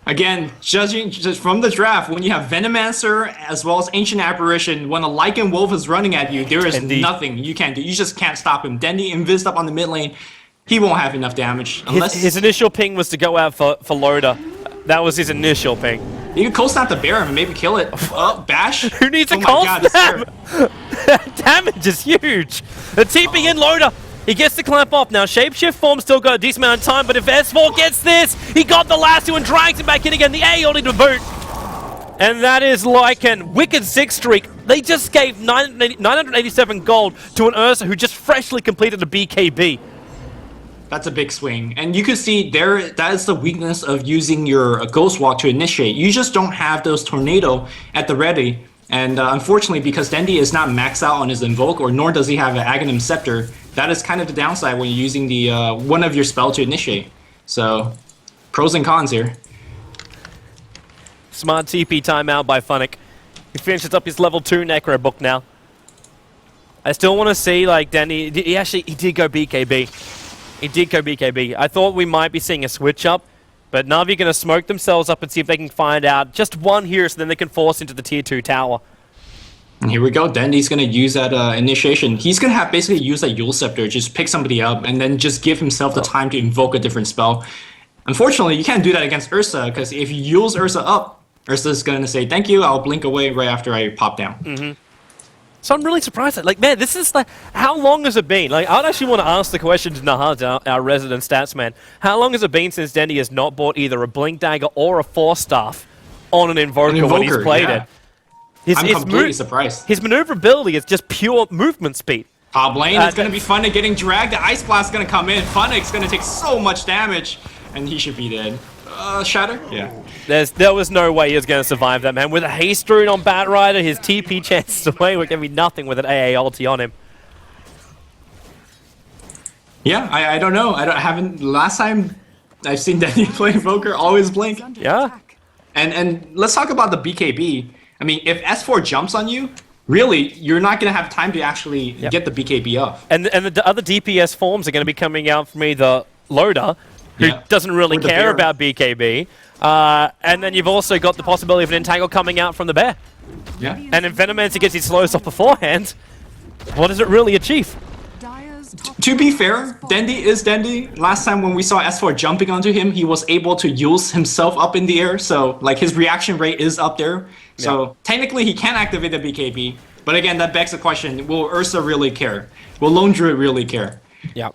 Again, judging just from the draft, when you have Venomancer as well as Ancient Apparition, when a Lycan Wolf is running at you, there is nothing you can do. You just can't stop him. Dendy invis up on the mid lane. He won't have enough damage. Unless his initial ping was to go out for Loda. That was his initial ping. You can cold snap the bear and maybe kill it. Oh, bash? Who needs a cold snap? Damage is huge. The TP in Loda. He gets the clamp off now. Shapeshift form still got a decent amount of time, but if S4 gets this, he got the last two and drags him back in again. The A only to boot. And that is Lycan. Wicked 6 streak. They just gave 987 gold to an Ursa who just freshly completed a BKB. That's a big swing. And you can see there, that is the weakness of using your Ghost Walk to initiate. You just don't have those Tornado at the ready. And unfortunately, because Dendy is not maxed out on his Invoke, or nor does he have an Aghanim Scepter, that is kind of the downside when you're using the one of your spell to initiate. So, pros and cons here. Smart TP timeout by Funnick. He finishes up his level 2 Necro book now. I still want to see, like, Denny, he did go BKB. He did go BKB. I thought we might be seeing a switch up, but Na'Vi are going to smoke themselves up and see if they can find out just one here so then they can force into the tier 2 tower. And here we go. Dendy's going to use that initiation. He's going to have basically use that Yule Scepter, just pick somebody up, and then just give himself the time to invoke a different spell. Unfortunately, you can't do that against Ursa, because if you use Ursa up, Ursa's going to say, thank you, I'll blink away right after I pop down. Mm-hmm. So I'm really surprised. Like, man, this is like, how long has it been? Like, I'd actually want to ask the question to Nahad, our resident stats man. How long has it been since Dendy has not bought either a Blink Dagger or a Force Staff on an Invoker when he's played it? I'm completely surprised. His maneuverability is just pure movement speed. Top lane, it's going to be Funnick getting dragged. The Ice Blast is going to come in. Funnick's going to take so much damage, and he should be dead. Shatter? Yeah. There was no way he was going to survive that, man. With a Haste Rune on Batrider, his TP chances away were going to be nothing with an AA ulti on him. Yeah, I don't know. Last time I've seen Denny play Invoker, always blink. Yeah. And let's talk about the BKB. I mean, if S4 jumps on you, really, you're not going to have time to actually get the BKB off. And the other DPS forms are going to be coming out from either Loda, who doesn't really care about BKB, and then you've also got the possibility of an Entangle coming out from the Bear. Yeah. And if Venomancer gets his slows off beforehand, what does it really achieve? To be fair, Dendy is Dendy. Last time when we saw S4 jumping onto him, he was able to use himself up in the air, so like his reaction rate is up there. So technically he can activate the BKB, but again, that begs the question, will Ursa really care? Will Lone Druid really care? Yeah.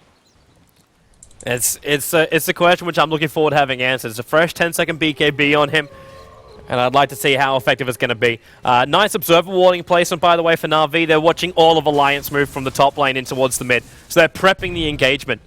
It's a question which I'm looking forward to having answers. It's a fresh 10-second BKB on him, and I'd like to see how effective it's going to be. Nice Observer Warding placement, by the way, for Na'Vi. They're watching all of Alliance move from the top lane in towards the mid, so they're prepping the engagement.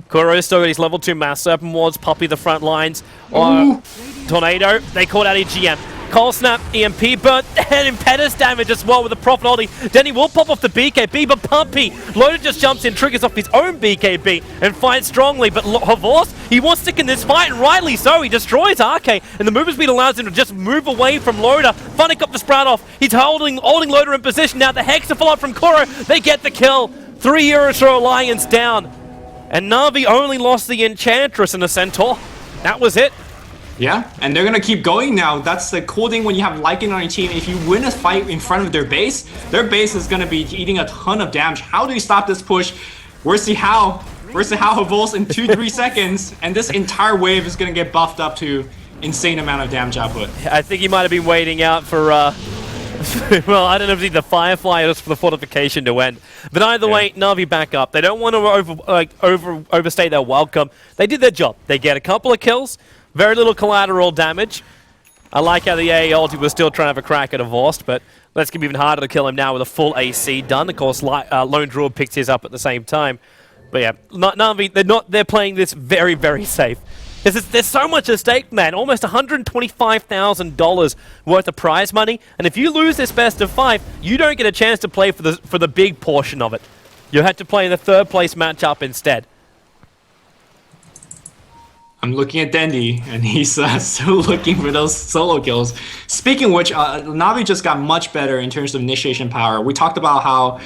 Kuro's still got his level 2 Mass Serpent Wards, Puppy the front lines. Tornado, they called out EGM. Cold Snap, EMP burn, and Impetus damage as well with the Prophet ulti. Denny will pop off the BKB, but Pumpy, Loader just jumps in, triggers off his own BKB, and fights strongly. But Havorst, he wants to stick in this fight, and rightly so. He destroys RK, and the movement speed allows him to just move away from Loader. Funnick up the sprout off. He's holding Loader in position. Now the Hex to follow up from Kuro. They get the kill. 3 Eurostro Alliance down. And Na'Vi only lost the Enchantress and the Centaur. That was it. Yeah, and they're gonna keep going now. That's the cool thing when you have Lycan on your team. If you win a fight in front of their base is gonna be eating a ton of damage. How do you stop this push? Where's the how? Where's the how Havorst in 2-3 seconds? And this entire wave is gonna get buffed up to insane amount of damage output. I think he might have been waiting out for, well, I don't know if it's the Firefly or just for the fortification to end. But either way, Na'Vi back up. They don't want to overstay their welcome. They did their job. They get a couple of kills. Very little collateral damage. I like how the AA ulti was still trying to have a crack at Havorst, but let's get even harder to kill him now with a full AC done. Of course, Lone Druid picks his up at the same time. But yeah, Na'Vi, they're playing this very, very safe. There's so much at stake, man. Almost $125,000 worth of prize money. And if you lose this best of 5, you don't get a chance to play for the big portion of it. You had to play in the 3rd place matchup instead. I'm looking at Dendy, and he's still looking for those solo kills. Speaking of which, Na'Vi just got much better in terms of initiation power. We talked about how,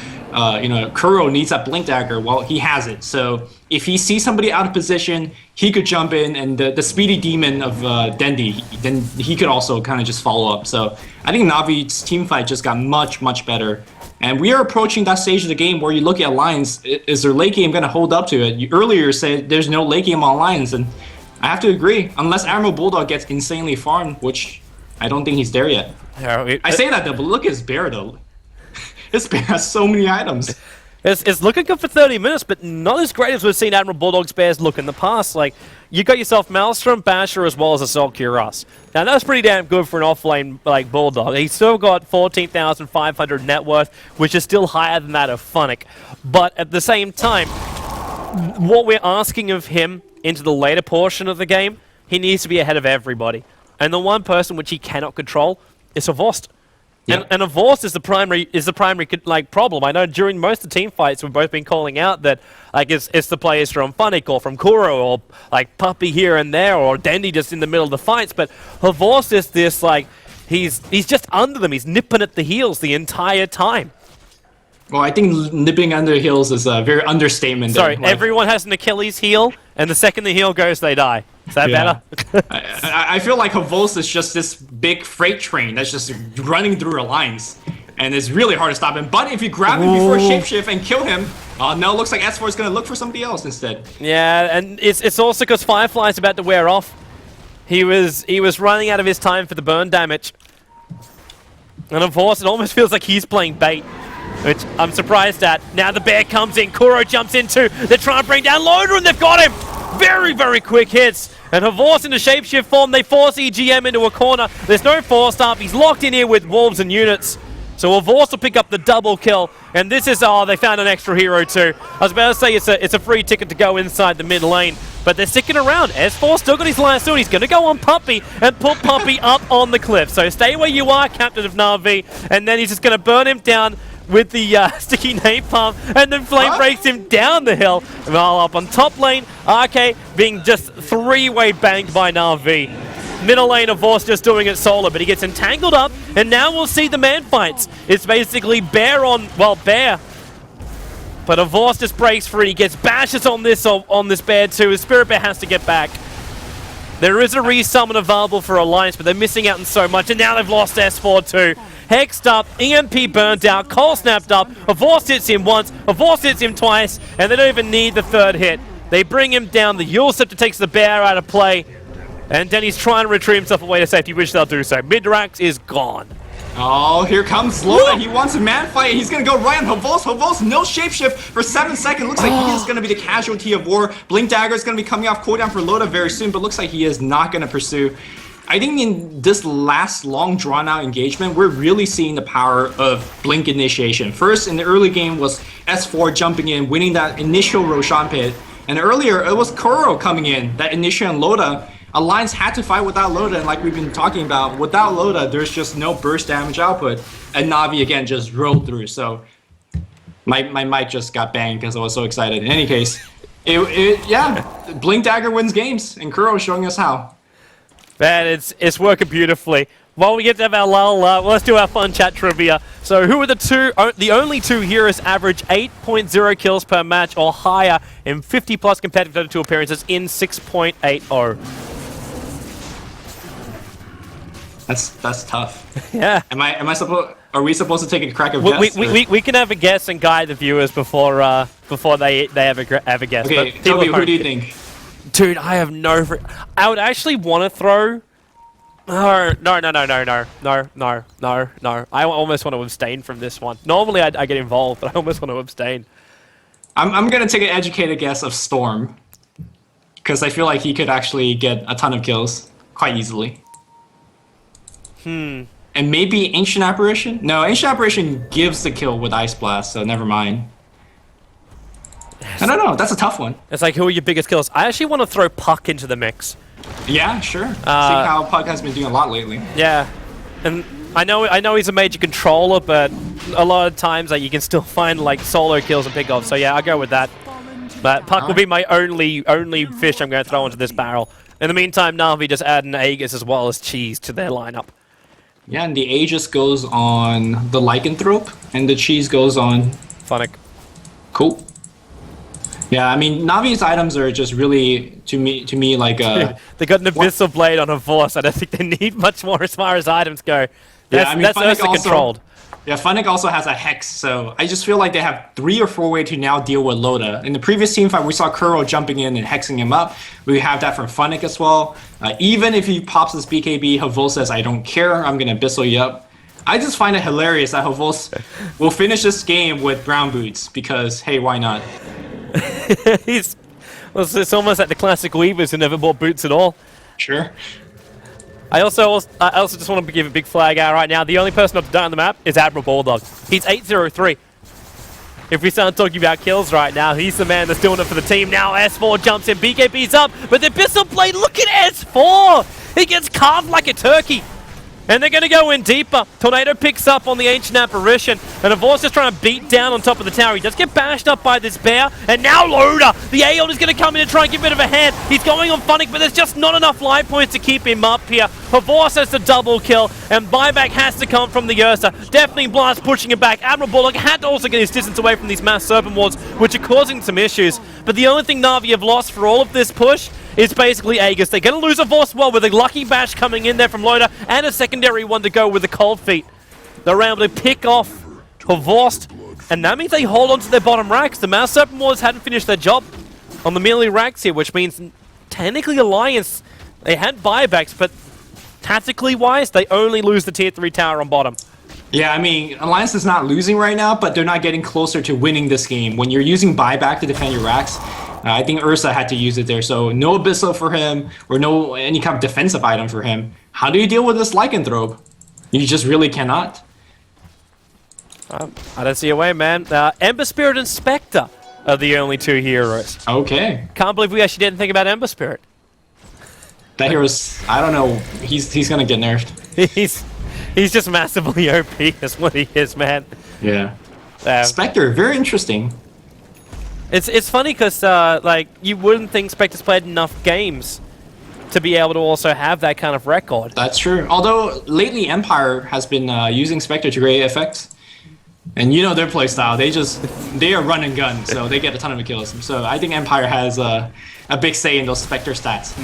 Kuro needs that Blink Dagger. Well, he has it. So if he sees somebody out of position, he could jump in, and the Speedy Demon of Dendy, then he could also kind of just follow up. So I think Na'Vi's team fight just got much, much better. And we are approaching that stage of the game where you look at lines. Is their late game going to hold up to it? You earlier said there's no late game on lines, and I have to agree, unless Admiral Bulldog gets insanely farmed, which I don't think he's there yet. I say that though, but look at his bear though. His bear has so many items. It's looking good for 30 minutes, but not as great as we've seen Admiral Bulldog's bears look in the past. Like, you got yourself Maelstrom, Basher, as well as Assault Cuirass. Now, that's pretty damn good for an offlane like Bulldog. He's still got 14,500 net worth, which is still higher than that of Funnick. But at the same time, what we're asking of him into the later portion of the game, he needs to be ahead of everybody. And the one person which he cannot control is Havorst. Yep. And Havorst is the primary like problem. I know during most of the team fights we've both been calling out that like it's the players from Funnick or from Kuro or like Puppy here and there or Dendy just in the middle of the fights, but Havorst is this like he's just under them. He's nipping at the heels the entire time. Well, I think nipping under heels is a very understatement. Sorry, everyone has an Achilles heel, and the second the heel goes, they die. Is that better? I feel like Havorst is just this big freight train that's just running through our lines, and it's really hard to stop him. But if you grab him before shapeshift and kill him, no, looks like S4 is going to look for somebody else instead. Yeah, and it's also because Firefly's about to wear off. He was running out of his time for the burn damage. And of course, it almost feels like he's playing bait, which I'm surprised at. Now the bear comes in, Kuro jumps in too. They're trying to bring down Loader and they've got him! Very, very quick hits. And Havorst in the shapeshift form, they force EGM into a corner. There's no force up, he's locked in here with wolves and units. So Havorst will pick up the double kill. And this is, they found an extra hero too. I was about to say it's a free ticket to go inside the mid lane. But they're sticking around. S4 still got his last sword. He's going to go on Puppy and put Puppy up on the cliff. So stay where you are, Captain of Na'Vi. And then he's just going to burn him down with the sticky napalm, and then Flame breaks him down the hill. While up on top lane, RK being just three-way banked by Na'Vi. Middle lane, Havorst just doing it solo, but he gets entangled up, and now we'll see the man fights. It's basically bear on, well, bear. But Havorst just breaks free, he gets bashes on this bear too. His Spirit Bear has to get back. There is a resummon available for Alliance, but they're missing out on so much, and now they've lost S4 too. Hexed up, EMP burnt out, Cold snapped up, Havorst hits him once, Havorst hits him twice, and they don't even need the third hit. They bring him down, the Yule Scepter takes the bear out of play, and then he's trying to retrieve himself away to safety, which they'll do so. Midrax is gone. Oh, here comes Loda. He wants a man fight. He's going to go right on Havorst. Havorst, no shapeshift for 7 seconds. Looks like he is going to be the casualty of war. Blink Dagger is going to be coming off cooldown for Loda very soon, but looks like he is not going to pursue. I think in this last long drawn-out engagement, we're really seeing the power of Blink initiation. First, in the early game was S4 jumping in, winning that initial Roshan pit. And earlier, it was Kuro coming in, that initial on Loda. Alliance had to fight without Loda, and like we've been talking about, without Loda, there's just no burst damage output, and Na'Vi again just rolled through. So my mic just got banged because I was so excited. In any case, yeah, Blink Dagger wins games, and Kuro showing us how. Man, it's working beautifully. While we get to have our lull, let's do our fun chat trivia. So who are the only two heroes average 8.0 kills per match or higher in 50 plus competitive Dota 2 appearances in 6.80? That's tough. Yeah. Are we supposed to take a crack of guess? We can have a guess and guide the viewers before they have a guess. Okay, Toby, who do you think? Dude, I have no... I would actually want to throw... No. I almost want to abstain from this one. Normally I get involved, but I almost want to abstain. I'm going to take an educated guess of Storm. Because I feel like he could actually get a ton of kills quite easily. And maybe Ancient Apparition? No, Ancient Apparition gives the kill with Ice Blast, so never mind. I don't know, that's a tough one. It's like, who are your biggest killers? I actually want to throw Puck into the mix. Yeah, sure. See how Puck has been doing a lot lately. Yeah, and I know he's a major controller, but a lot of times like, you can still find like solo kills and pickoffs. So yeah, I'll go with that. But Puck will be my only fish I'm going to throw into this barrel. In the meantime, Na'Vi just add an Aegis as well as Cheese to their lineup. Yeah, and the Aegis goes on the Lycanthrope, and the Cheese goes on Funnick. Cool. Yeah, I mean, Navi's items are just really, to me like they got an Abyssal Blade on a Force. I don't think they need much more as far as items go. That's, I mean, that's Ursa controlled. Yeah, Funnick also has a Hex, so I just feel like they have 3 or 4 ways to now deal with Loda. In the previous team fight, we saw Kuro jumping in and hexing him up. We have that from Funnick as well. Even if he pops this BKB, Havol says, I don't care, I'm going to Abyssal you up. I just find it hilarious that Havol will finish this game with brown boots, because, hey, why not? It's almost like the classic Weavers who never bought boots at all. Sure. I also just want to give a big flag out right now. The only person not to die on the map is Admiral Bulldog. He's 803. If we start talking about kills right now, he's the man that's doing it for the team. Now S4 jumps in, BKB's up, but the Abyssal Blade, look at S4! He gets carved like a turkey. And they're going to go in deeper. Tornado picks up on the Ancient Apparition. And Avor's just trying to beat down on top of the tower. He does get bashed up by this bear. And now Loda, the Aeon, is going to come in and try and give a bit of a hand. He's going on Funnick, but there's just not enough life points to keep him up here. Havor has the double kill. And buyback has to come from the Ursa. Deafening Blast pushing him back. Admiral Bullock had to also get his distance away from these mass Serpent Wards, which are causing some issues. But the only thing Na'Vi have lost for all of this push is basically Aegis. They're going to lose a Force well with a lucky bash coming in there from Loda and a secondary one to go with the Cold Feet. They're able to pick off Havorst, and that means they hold on to their bottom racks. The Mass Serpent Wars hadn't finished their job on the melee racks here, which means technically Alliance, they had buybacks, but tactically wise, they only lose the tier 3 tower on bottom. Yeah, I mean, Alliance is not losing right now, but they're not getting closer to winning this game. When you're using buyback to defend your racks, I think Ursa had to use it there, so no Abyssal for him, or no any kind of defensive item for him. How do you deal with this Lycanthrope? You just really cannot. I don't see a way, man. Ember Spirit and Spectre are the only two heroes. Okay. Can't believe we actually didn't think about Ember Spirit. That hero's, I don't know, he's gonna get nerfed. He's just massively OP is what he is, man. Yeah. Spectre, very interesting. It's funny because like you wouldn't think Spectre's played enough games to be able to also have that kind of record. That's true. Although lately Empire has been using Spectre to great effect, and you know their playstyle. They are run and gun, so they get a ton of kills. So I think Empire has a big say in those Spectre stats.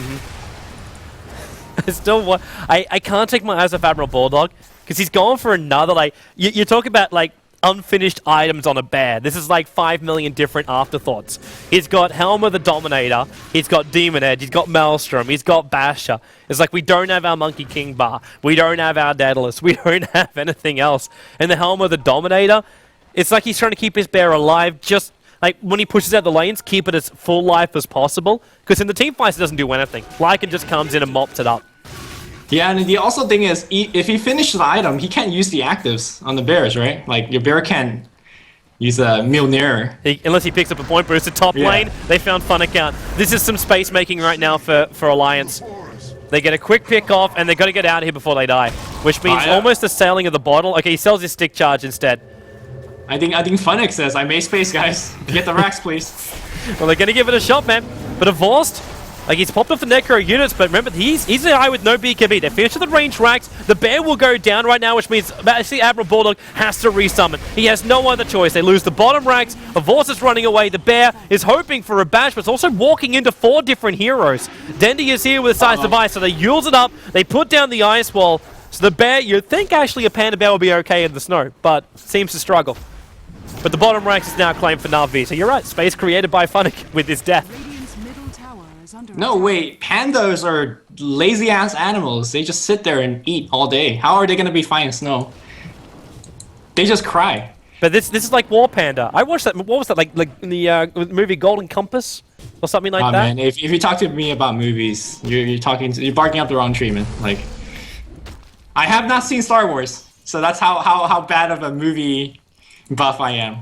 I can't take my eyes off Admiral Bulldog because he's going for another like you talk about like unfinished items on a bear. This is like 5 million different afterthoughts. He's got Helma the Dominator, he's got Demon Edge, he's got Maelstrom, he's got Basher. It's like we don't have our Monkey King bar, we don't have our Daedalus, we don't have anything else. And the Helma the Dominator, it's like he's trying to keep his bear alive, just like when he pushes out the lanes, keep it as full life as possible. Because in the team fights, it doesn't do anything. Lycan just comes in and mops it up. Yeah, and the also thing is, if he finishes the item, he can't use the actives on the bears, right? Like, your bear can't use a Mjolnir. Unless he picks up a point boost. The top lane, they found Funnick out. This is some space making right now for Alliance. They get a quick pick off, and they've got to get out of here before they die, which means almost a sailing of the bottle. Okay, he sells his stick charge instead. I think Funnick says, I made space, guys. Get the racks, please. Well, they're going to give it a shot, man. But Avorst, like, he's popped off the Necro units, but remember, he's a guy with no BKB. They're finished with the range racks. The bear will go down right now, which means actually Admiral Bulldog has to resummon. He has no other choice. They lose the bottom racks. Avorst is running away. The bear is hoping for a bash, but it's also walking into 4 different heroes. Dendy is here with a size device, so they use it up. They put down the ice wall. So the bear, you'd think actually a panda bear will be okay in the snow, but seems to struggle. But the bottom ranks is now claimed for Na'Vi. So you're right, space created by Funnick with his death. No, wait. Pandas are lazy-ass animals. They just sit there and eat all day. How are they going to be fine in snow? They just cry. But this is like War Panda. I watched that. What was that? Like in the movie Golden Compass or something like that? Man, if you talk to me about movies, you're barking up the wrong tree, man. Like, I have not seen Star Wars, so that's how bad of a movie buff I am.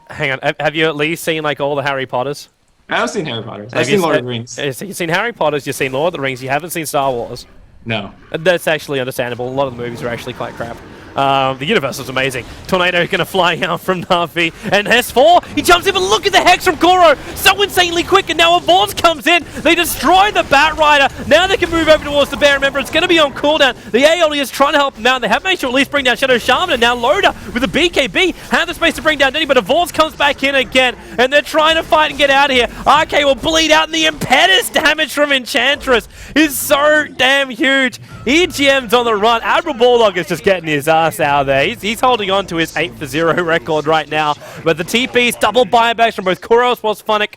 Hang on. Have you at least seen like all the Harry Potters? I've seen Harry Potter. I've seen Lord of the Rings. You've seen Harry Potters, you've seen Lord of the Rings, you haven't seen Star Wars. No. That's actually understandable. A lot of the movies are actually quite crap. The universe is amazing. Tornado going to fly out from Na'Vi. And S4, he jumps in, but look at the Hex from Koro. So insanely quick, and now Avorst comes in. They destroy the Bat Rider. Now they can move over towards the bear. Remember, it's going to be on cooldown. The AOE is trying to help them out. They have managed to at least bring down Shadow Shaman, and now Loda with a BKB have the space to bring down Denny, but Avorst comes back in again, and they're trying to fight and get out of here. RK will bleed out, and the impetus damage from Enchantress is so damn huge. EGM's on the run. Admiral Bulldog is just getting his ass out of there. He's holding on to his 8-0 record right now. But the TP's double buybacks from both Kuro as well as Funnick.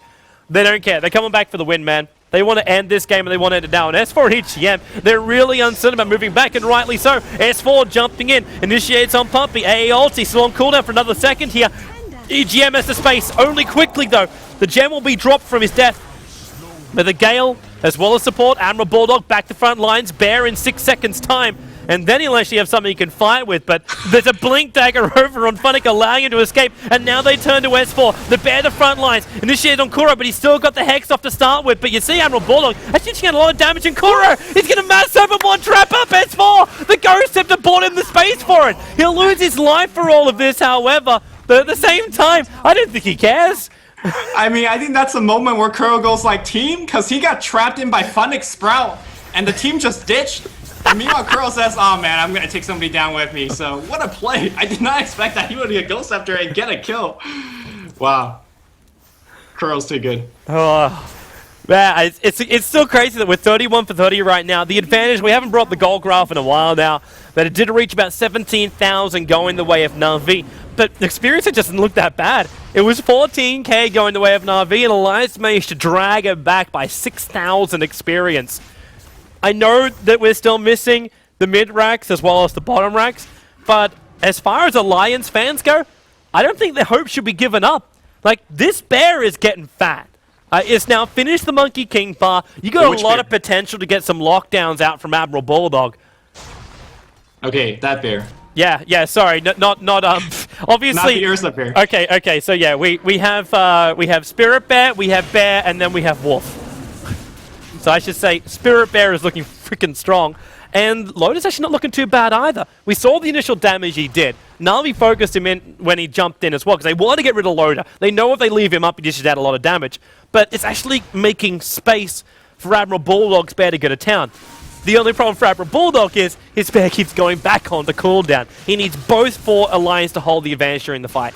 They don't care. They're coming back for the win, man. They want to end this game and they want to end it now. And S4 and EGM, they're really uncertain about moving back, and rightly so. S4 jumping in, initiates on Pumpy. AA ulti still on cooldown for another second here. EGM has the space, only quickly though. The gem will be dropped from his death. But the Gale, as well as support, Admiral Bulldog back to front lines, Bear in 6 seconds time. And then he'll actually have something he can fight with, but there's a Blink Dagger over on Funnick, allowing him to escape, and now they turn to S4. The Bear the front lines, initiated on Kuro, but he's still got the Hex off to start with. But you see Admiral Bulldog actually getting a lot of damage in Kuro. He's going to mass overboard, trap up S4. The Ghost Scepter bought him the space for it. He'll lose his life for all of this, however, but at the same time, I don't think he cares. I mean, I think that's the moment where Kuro goes like, team, because he got trapped in by Funnick Sprout, and the team just ditched. And meanwhile, Kuro says, oh man, I'm going to take somebody down with me. So, what a play. I did not expect that he would get Ghost Scepter and get a kill. Wow. Kuro's too good. Oh, man, it's still crazy that we're 31 for 30 right now. The advantage, we haven't brought the goal graph in a while now, but it did reach about 17,000 going the way of Na'Vi. But the experience, it doesn't look that bad. It was 14k going the way of Na'Vi, and Alliance managed to drag it back by 6,000 experience. I know that we're still missing the mid racks as well as the bottom racks, but as far as Alliance fans go, I don't think their hope should be given up. Like, this bear is getting fat. It's now finished the Monkey King bar. You got a lot of potential to get some lockdowns out from Admiral Bulldog. Okay, that bear. Yeah, sorry, not obviously. Not the Ursa bear. Okay, so yeah, we have Spirit Bear, we have Bear, and then we have Wolf. So I should say Spirit Bear is looking freaking strong, and Loda's actually not looking too bad either. We saw the initial damage he did. Na'Vi focused him in when he jumped in as well, because they wanted to get rid of Loda. They know if they leave him up, he dishes out a lot of damage. But it's actually making space for Admiral Bulldog's bear to go to town. The only problem for Admiral Bulldog is his bear keeps going back on the cooldown. He needs both for Alliance to hold the advantage during the fight.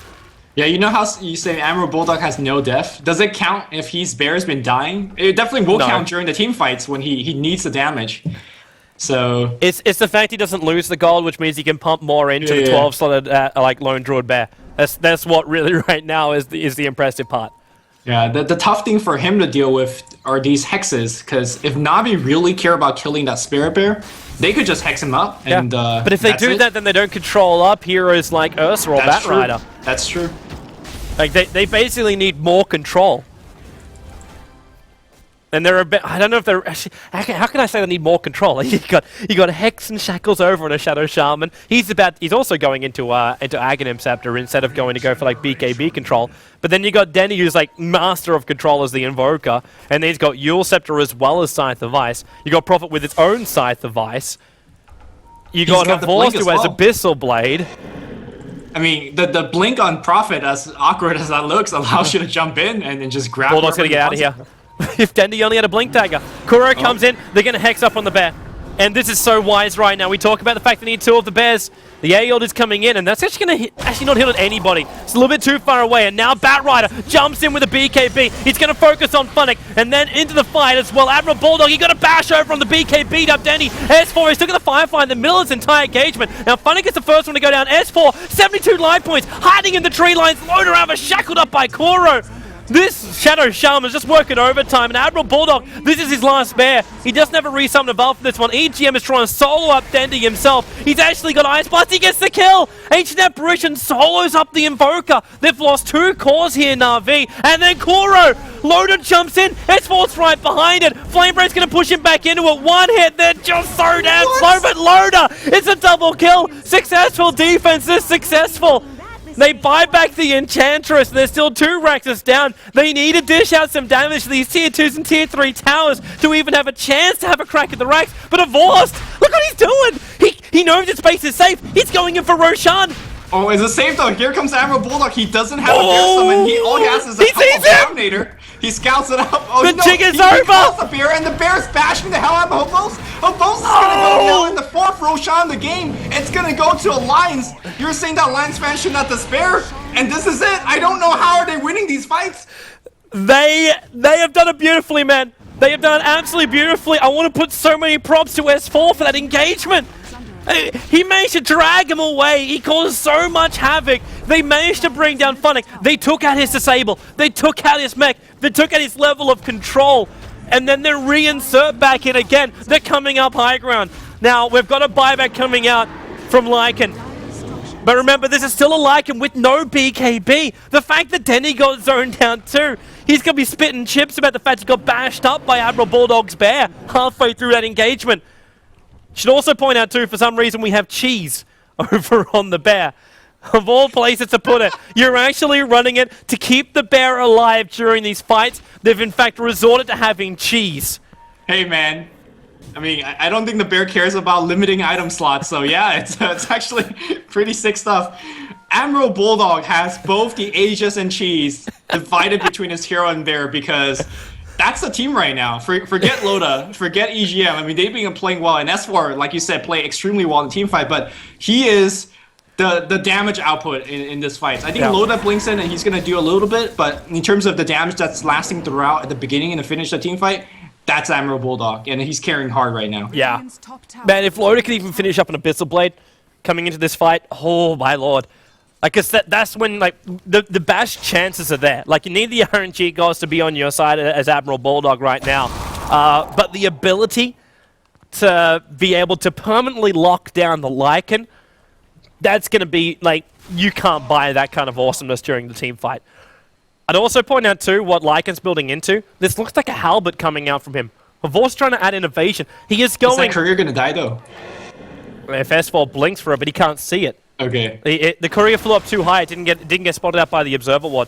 Yeah, you know how you say Admiral Bulldog has no def? Does it count if his bear's been dying? It definitely will count during the team fights when he needs the damage. So it's the fact he doesn't lose the gold, which means he can pump more into the 12-slotted like Lone Druid Bear. That's what really right now is the impressive part. Yeah, the tough thing for him to deal with are these hexes, because if Na'Vi really care about killing that Spirit Bear, they could just hex him up, and but if they do that, then they don't control up heroes like Ursa or Bat Rider. That's true. Like they basically need more control. And they're a bit, I don't know if they're actually, how can I say they need more control? you got Hex and Shackles over on a Shadow Shaman. He's also going into Aghanim Scepter instead of going to go for like BKB control. But then you got Denny, who's like master of control as the Invoker, and then he's got Yule Scepter as well as Scythe of Ice. You got Prophet with its own Scythe of Ice. You got Horst who has Abyssal Blade. I mean, the blink on Prophet, as awkward as that looks, allows you to jump in and then just grab. Bulldog's gonna get out of here. If Dendy only had a Blink Dagger. Kuro comes in, they're going to Hex up on the bear. And this is so wise right now. We talk about the fact they need 2 of the bears. The Aeod is coming in, and that's actually going to actually not hit on anybody. It's a little bit too far away, and now Batrider jumps in with a BKB. He's going to focus on Funnick, and then into the fight as well. Admiral Bulldog, he got a bash over on the BKB up Denny. S4, he's still going to Firefly in the middle of this entire engagement. Now Funnick is the first one to go down. S4, 72 life points, hiding in the tree lines. Loader However, shackled up by Kuro. This Shadow Shaman is just working overtime, and Admiral Bulldog, this is his last bear. He doesn't have a resummon evolve for this one. EGM is trying to solo up Dendy himself. He's actually got Ice Blast. He gets the kill. Ancient Apparition solos up the Invoker. They've lost 2 cores here, Na'Vi. And then Kuro. Loader jumps in. S4's right behind it. Flamebrain's going to push him back into it. 1 hit. They're just so damn slow, but Loader, it's a double kill. Successful defense is successful. They buy back the Enchantress, and there's still 2 Raxus down. They need to dish out some damage to these tier 2s and tier 3 towers to even have a chance to have a crack at the Rax. But Avorst, look what he's doing! He knows his base is safe. He's going in for Roshan. Oh, is it safe though? Here comes Admiral Bulldog. He doesn't have a bear summon. All he has is a Dominator. He scouts it up. Oh, the jig is he over! calls the bear, and the bear's bashing the hell out of Hobos. Hobos is going to go now in the 4th Roshan of the game. It's going to go to Alliance. You're saying that Alliance fans should not despair, and this is it. I don't know how are they winning these fights. They have done it beautifully, man. They have done it absolutely beautifully. I want to put so many props to S4 for that engagement. He managed to drag him away. He caused so much havoc. They managed to bring down Funnick. They took out his Disable. They took out his mech. They took out his level of control. And then they reinsert back in again. They're coming up high ground. Now, we've got a buyback coming out from Lycan. But remember, this is still a Lycan with no BKB. The fact that Denny got zoned down too, he's going to be spitting chips about the fact he got bashed up by Admiral Bulldog's bear halfway through that engagement. Should also point out too, for some reason we have cheese over on the bear. Of all places to put it, you're actually running it to keep the bear alive during these fights. They've in fact resorted to having cheese. Hey man, I mean, I don't think the bear cares about limiting item slots, so yeah, it's actually pretty sick stuff. Admiral Bulldog has both the Aegis and cheese divided between his hero and bear because that's the team right now. Forget Loda, forget EGM. I mean, they've been playing well, and S4, like you said, play extremely well in the team fight, but he is the damage output in this fight. I think Loda blinks in and he's going to do a little bit, but in terms of the damage that's lasting throughout at the beginning and the finish of the team fight, that's Admiral Bulldog, and he's carrying hard right now. Yeah. Man, if Loda could even finish up an Abyssal Blade coming into this fight, oh my lord. Like, cause that's when, like, the bash chances are there. Like, you need the RNG guys to be on your side as Admiral Bulldog right now. But the ability to be able to permanently lock down the Lycan, that's going to be, like, you can't buy that kind of awesomeness during the team fight. I'd also point out, too, what Lycan's building into. This looks like a halberd coming out from him. Avor's trying to add innovation. He is going... Is that courier going to die, though? If S4 blinks for it, but he can't see it. Okay. The courier flew up too high. It didn't get spotted out by the observer ward.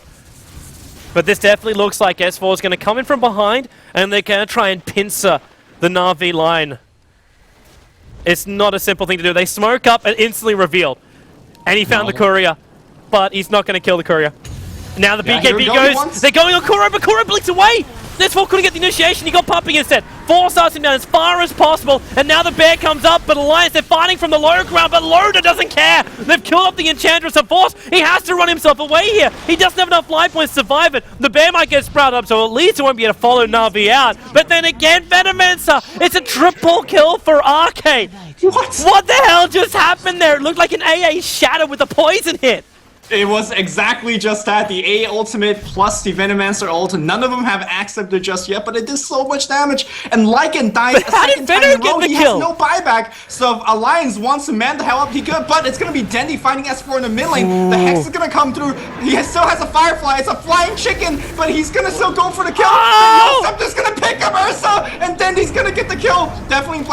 But this definitely looks like S4 is going to come in from behind, and they're going to try and pincer the Na'Vi line. It's not a simple thing to do. They smoke up and instantly reveal. And he found the courier, but he's not going to kill the courier. Now the BKB goes. They're going on Kuro, but Kuro blinks away. S4 couldn't get the initiation. He got pumping instead. 4 starts him down as far as possible, and now the bear comes up, but Alliance, they're fighting from the low ground, but Loda doesn't care. They've killed off the Enchantress of Force. He has to run himself away here. He doesn't have enough life points to survive it. The bear might get sprouted up, so at least he won't be able to follow Na'Vi out. But then again, Venomancer, it's a triple kill for Arcade. What the hell just happened there? It looked like an AA Shadow with a poison hit. It was exactly just that. The A ultimate plus the Venomancer ult. None of them have accepted just yet, but it did so much damage. And Lycan died a second time in a row. He has no buyback. So if Alliance wants to man the hell up, he could. But it's going to be Dendy fighting S4 in the mid lane. The Hex is going to come through. He still has a Firefly. It's a flying chicken, but he's going to still go for the kill. The Scepter's going to pick him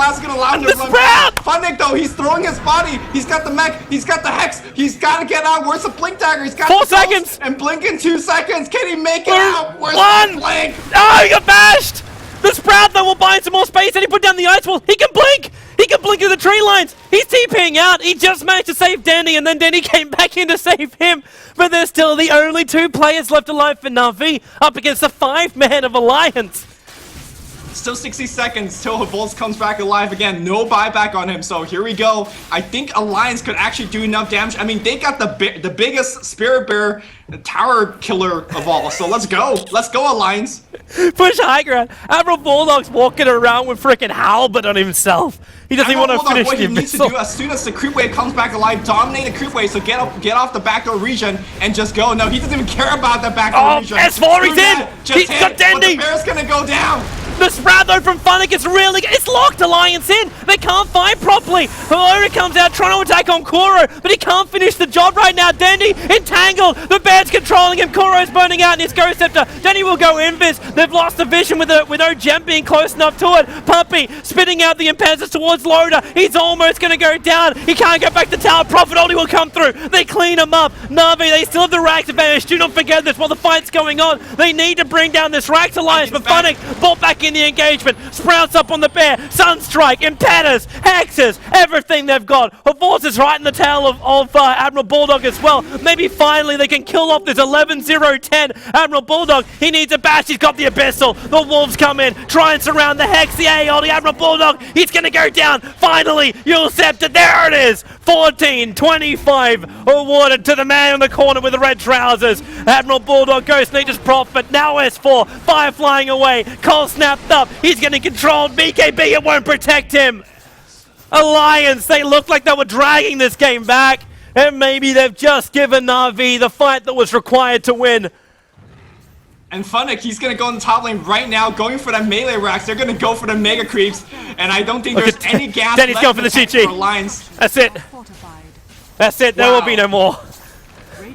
blast is gonna allow him to run back. Funnick though, he's throwing his body. He's got the mech. He's got the hex. He's got to get out. Where's the blink dagger? He's got 4 the seconds. And blink in 2 seconds. Can he make it out? Where's One. the blink? Oh, he got bashed. The Sprout though will buy some more space, and he put down the ice wall. He can blink. He can blink through the tree lines. He's TPing out. He just managed to save Danny, and then Danny came back in to save him. But there's still the only 2 players left alive for Na'Vi up against the 5-man of Alliance. Still 60 seconds till Volts comes back alive again. No buyback on him, so here we go. I think Alliance could actually do enough damage. I mean, they got the biggest Spirit Bear tower killer of all, so let's go. Let's go, Alliance. Push high ground. Admiral Bulldog's walking around with freaking Halberd on himself. He doesn't even want to finish what the he needs to missile. do as soon as the creep wave comes back alive, dominate the creep wave, so get off the backdoor region and just go. No, he doesn't even care about the backdoor region. S4, he's in! Just He's hit, got Dandy! But the bear's gonna go down! The Sprout though from Funnick is really it's locked Alliance in. They can't fight properly. Helora comes out trying to attack on Kuro, but he can't finish the job right now. Dandy entangled. The bear's controlling him. Kuro's burning out in his Ghost Scepter. Dandy will go invis. They've lost the vision with no gem being close enough to it. Puppy spitting out the impediments towards Loader. He's almost gonna go down. He can't get back to tower. Prophet only will come through. They clean him up. Na'Vi, they still have the Rax advantage. Do not forget this while the fight's going on. They need to bring down this Rax alliance, but Funnick brought back in the engagement. Sprouts up on the bear. Sunstrike, Impetus, Hexes, everything they've got. Horse is right in the tail of Admiral Bulldog as well. Maybe finally they can kill off this 11-0-10 Admiral Bulldog. He needs a bash. He's got the Abyssal. The Wolves come in, try and surround the Hex. The AOL, the Admiral Bulldog. He's going to go down. Finally, you'll Scepter. There it is. 14-25 awarded to the man in the corner with the red trousers. Admiral Bulldog, Ghost Nature's Prophet. Now S4. Fire flying away. Cole snapped up. He's getting controlled. BKB, it won't protect him. Alliance, they look like they were dragging this game back. And maybe they've just given Na'Vi the fight that was required to win. And Funnick, he's going to go in the top lane right now, going for the melee racks. They're going to go for the mega creeps. And I don't think there's any gas Danny's left going for the CG. for Alliance. That's it. That's it. There will be no more.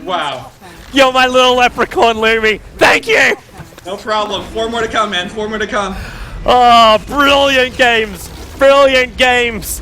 Wow. You're my little leprechaun, Lumi. Thank you. No problem. 4 more to come, man. 4 more to come. Oh, brilliant games. Brilliant games.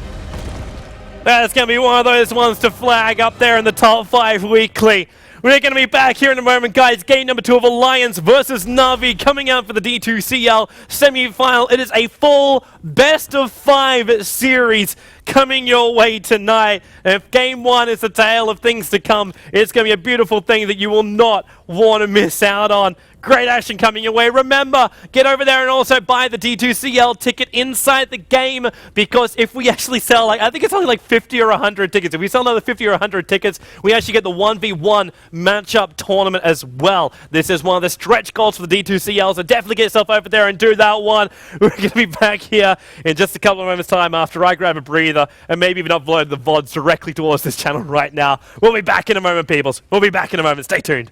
That's going to be one of those ones to flag up there in the top 5 weekly. We're going to be back here in a moment, guys. Game number 2 of Alliance versus Na'Vi coming out for the D2CL semi-final. It is a full best-of-5 series coming your way tonight. And if game 1 is the tale of things to come, it's going to be a beautiful thing that you will not want to miss out on. Great action coming your way. Remember, get over there and also buy the D2CL ticket inside the game, because if we actually sell, I think it's only like 50 or 100 tickets. If we sell another 50 or 100 tickets, we actually get the 1v1 matchup tournament as well. This is one of the stretch goals for the D2CL, so definitely get yourself over there and do that one. We're going to be back here in just a couple of moments' time after I grab a breather and maybe even upload the VODs directly towards this channel right now. We'll be back in a moment, peoples. We'll be back in a moment. Stay tuned.